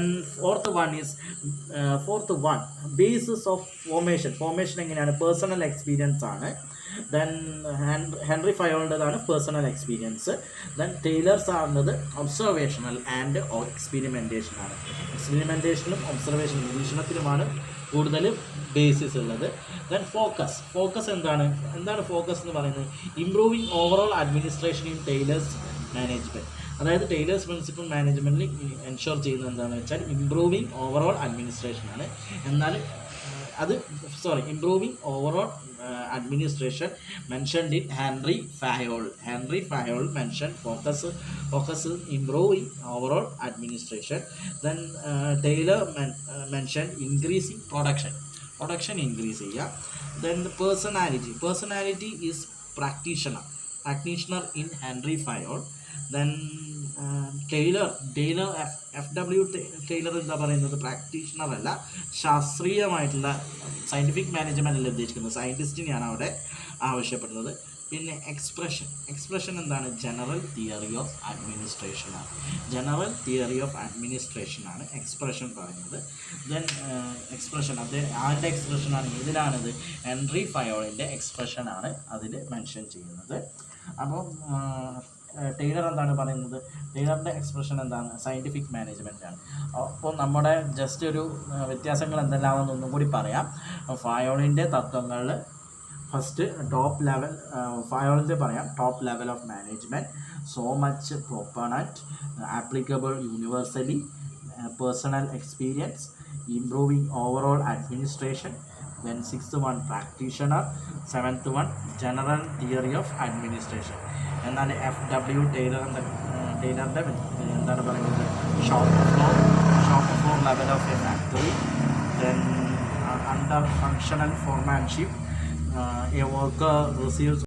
fourth one basis of formation എങ്ങനെയാണ്? പേഴ്സണൽ എക്സ്പീരിയൻസ് ആണ്. ദെൻ ഹെൻറി ഫയോളിൻ്റെതാണ് പേഴ്സണൽ എക്സ്പീരിയൻസ്. ദെൻ ടൈലർ സാറിൻ്റെത് ഒബ്സർവേഷണൽ ആൻഡ് എക്സ്പെരിമെൻറ്റേഷൻ ആണ്. എക്സ്പെരിമെൻറ്റേഷനും ഒബ്സർവേഷൻ നിരീക്ഷണത്തിലുമാണ് കൂടുതൽ ബേസിസ് ഉള്ളത്. ദെൻ ഫോക്കസ് എന്താണ് ഫോക്കസ് എന്ന് പറയുന്നത്? Improving overall administration in Taylor's management. അതായത് ടൈലേഴ്സ് പ്രിൻസിപ്പൽ മാനേജ്മെൻറ്റിൽ എൻഷുർ ചെയ്യുന്നത് എന്താണെന്ന് വെച്ചാൽ ഇംപ്രൂവിങ് ഓവറോൾ അഡ്മിനിസ്ട്രേഷൻ ആണ്. എന്നാൽ അത് improving overall administration mentioned in Henry Fayol mentioned focus improving overall administration. Then Taylor mentioned increasing production increase ചെയ്യുക. Then the personality is practitioner in Henry Fayol. Then Taylor FW Taylor എന്താ പറയുന്നത്, പ്രാക്ടീഷണർ അല്ല, ശാസ്ത്രീയമായിട്ടുള്ള സയൻറ്റിഫിക് മാനേജ്മെൻറ്റിൽ ഉദ്ദേശിക്കുന്നത് സയൻറ്റിസ്റ്റിനെയാണ് അവിടെ ആവശ്യപ്പെടുന്നത്. പിന്നെ എക്സ്പ്രഷൻ എന്താണ്, ജനറൽ തിയറി ഓഫ് അഡ്മിനിസ്ട്രേഷനാണ് എക്സ്പ്രഷൻ പറയുന്നത്. ദെൻ എക്സ്പ്രഷൻ അത് ആരുടെ എക്സ്പ്രഷനാണ്, ഇതിലാണിത് ഹെൻറി ഫയോളിൻ്റെ എക്സ്പ്രഷനാണ് അതിൽ മെൻഷൻ ചെയ്യുന്നത്. അപ്പോൾ ടൈലർ എന്താണ് പറയുന്നത്, ടൈലറിൻ്റെ എക്സ്പ്രഷൻ എന്താണ്, സയൻറ്റിഫിക് മാനേജ്മെൻ്റ് ആണ്. അപ്പോൾ നമ്മുടെ ജസ്റ്റ് ഒരു വ്യത്യാസങ്ങൾ എന്തെല്ലാമെന്ന് ഒന്നും കൂടി പറയാം. ഫയോളിൻ്റെ തത്വങ്ങളിൽ ഫസ്റ്റ് ഫയോളിൻ്റെ പറയാം, top level of management, so much proponent, applicable universally, personal experience, improving overall administration. Then 6th one practitioner, 7th one general theory of administration. എന്നാൽ FW ടൈലറിൻ്റെ എന്താണ് പറയുന്നത്, shop floor level of A factory. Then under functional foremanship, a worker receives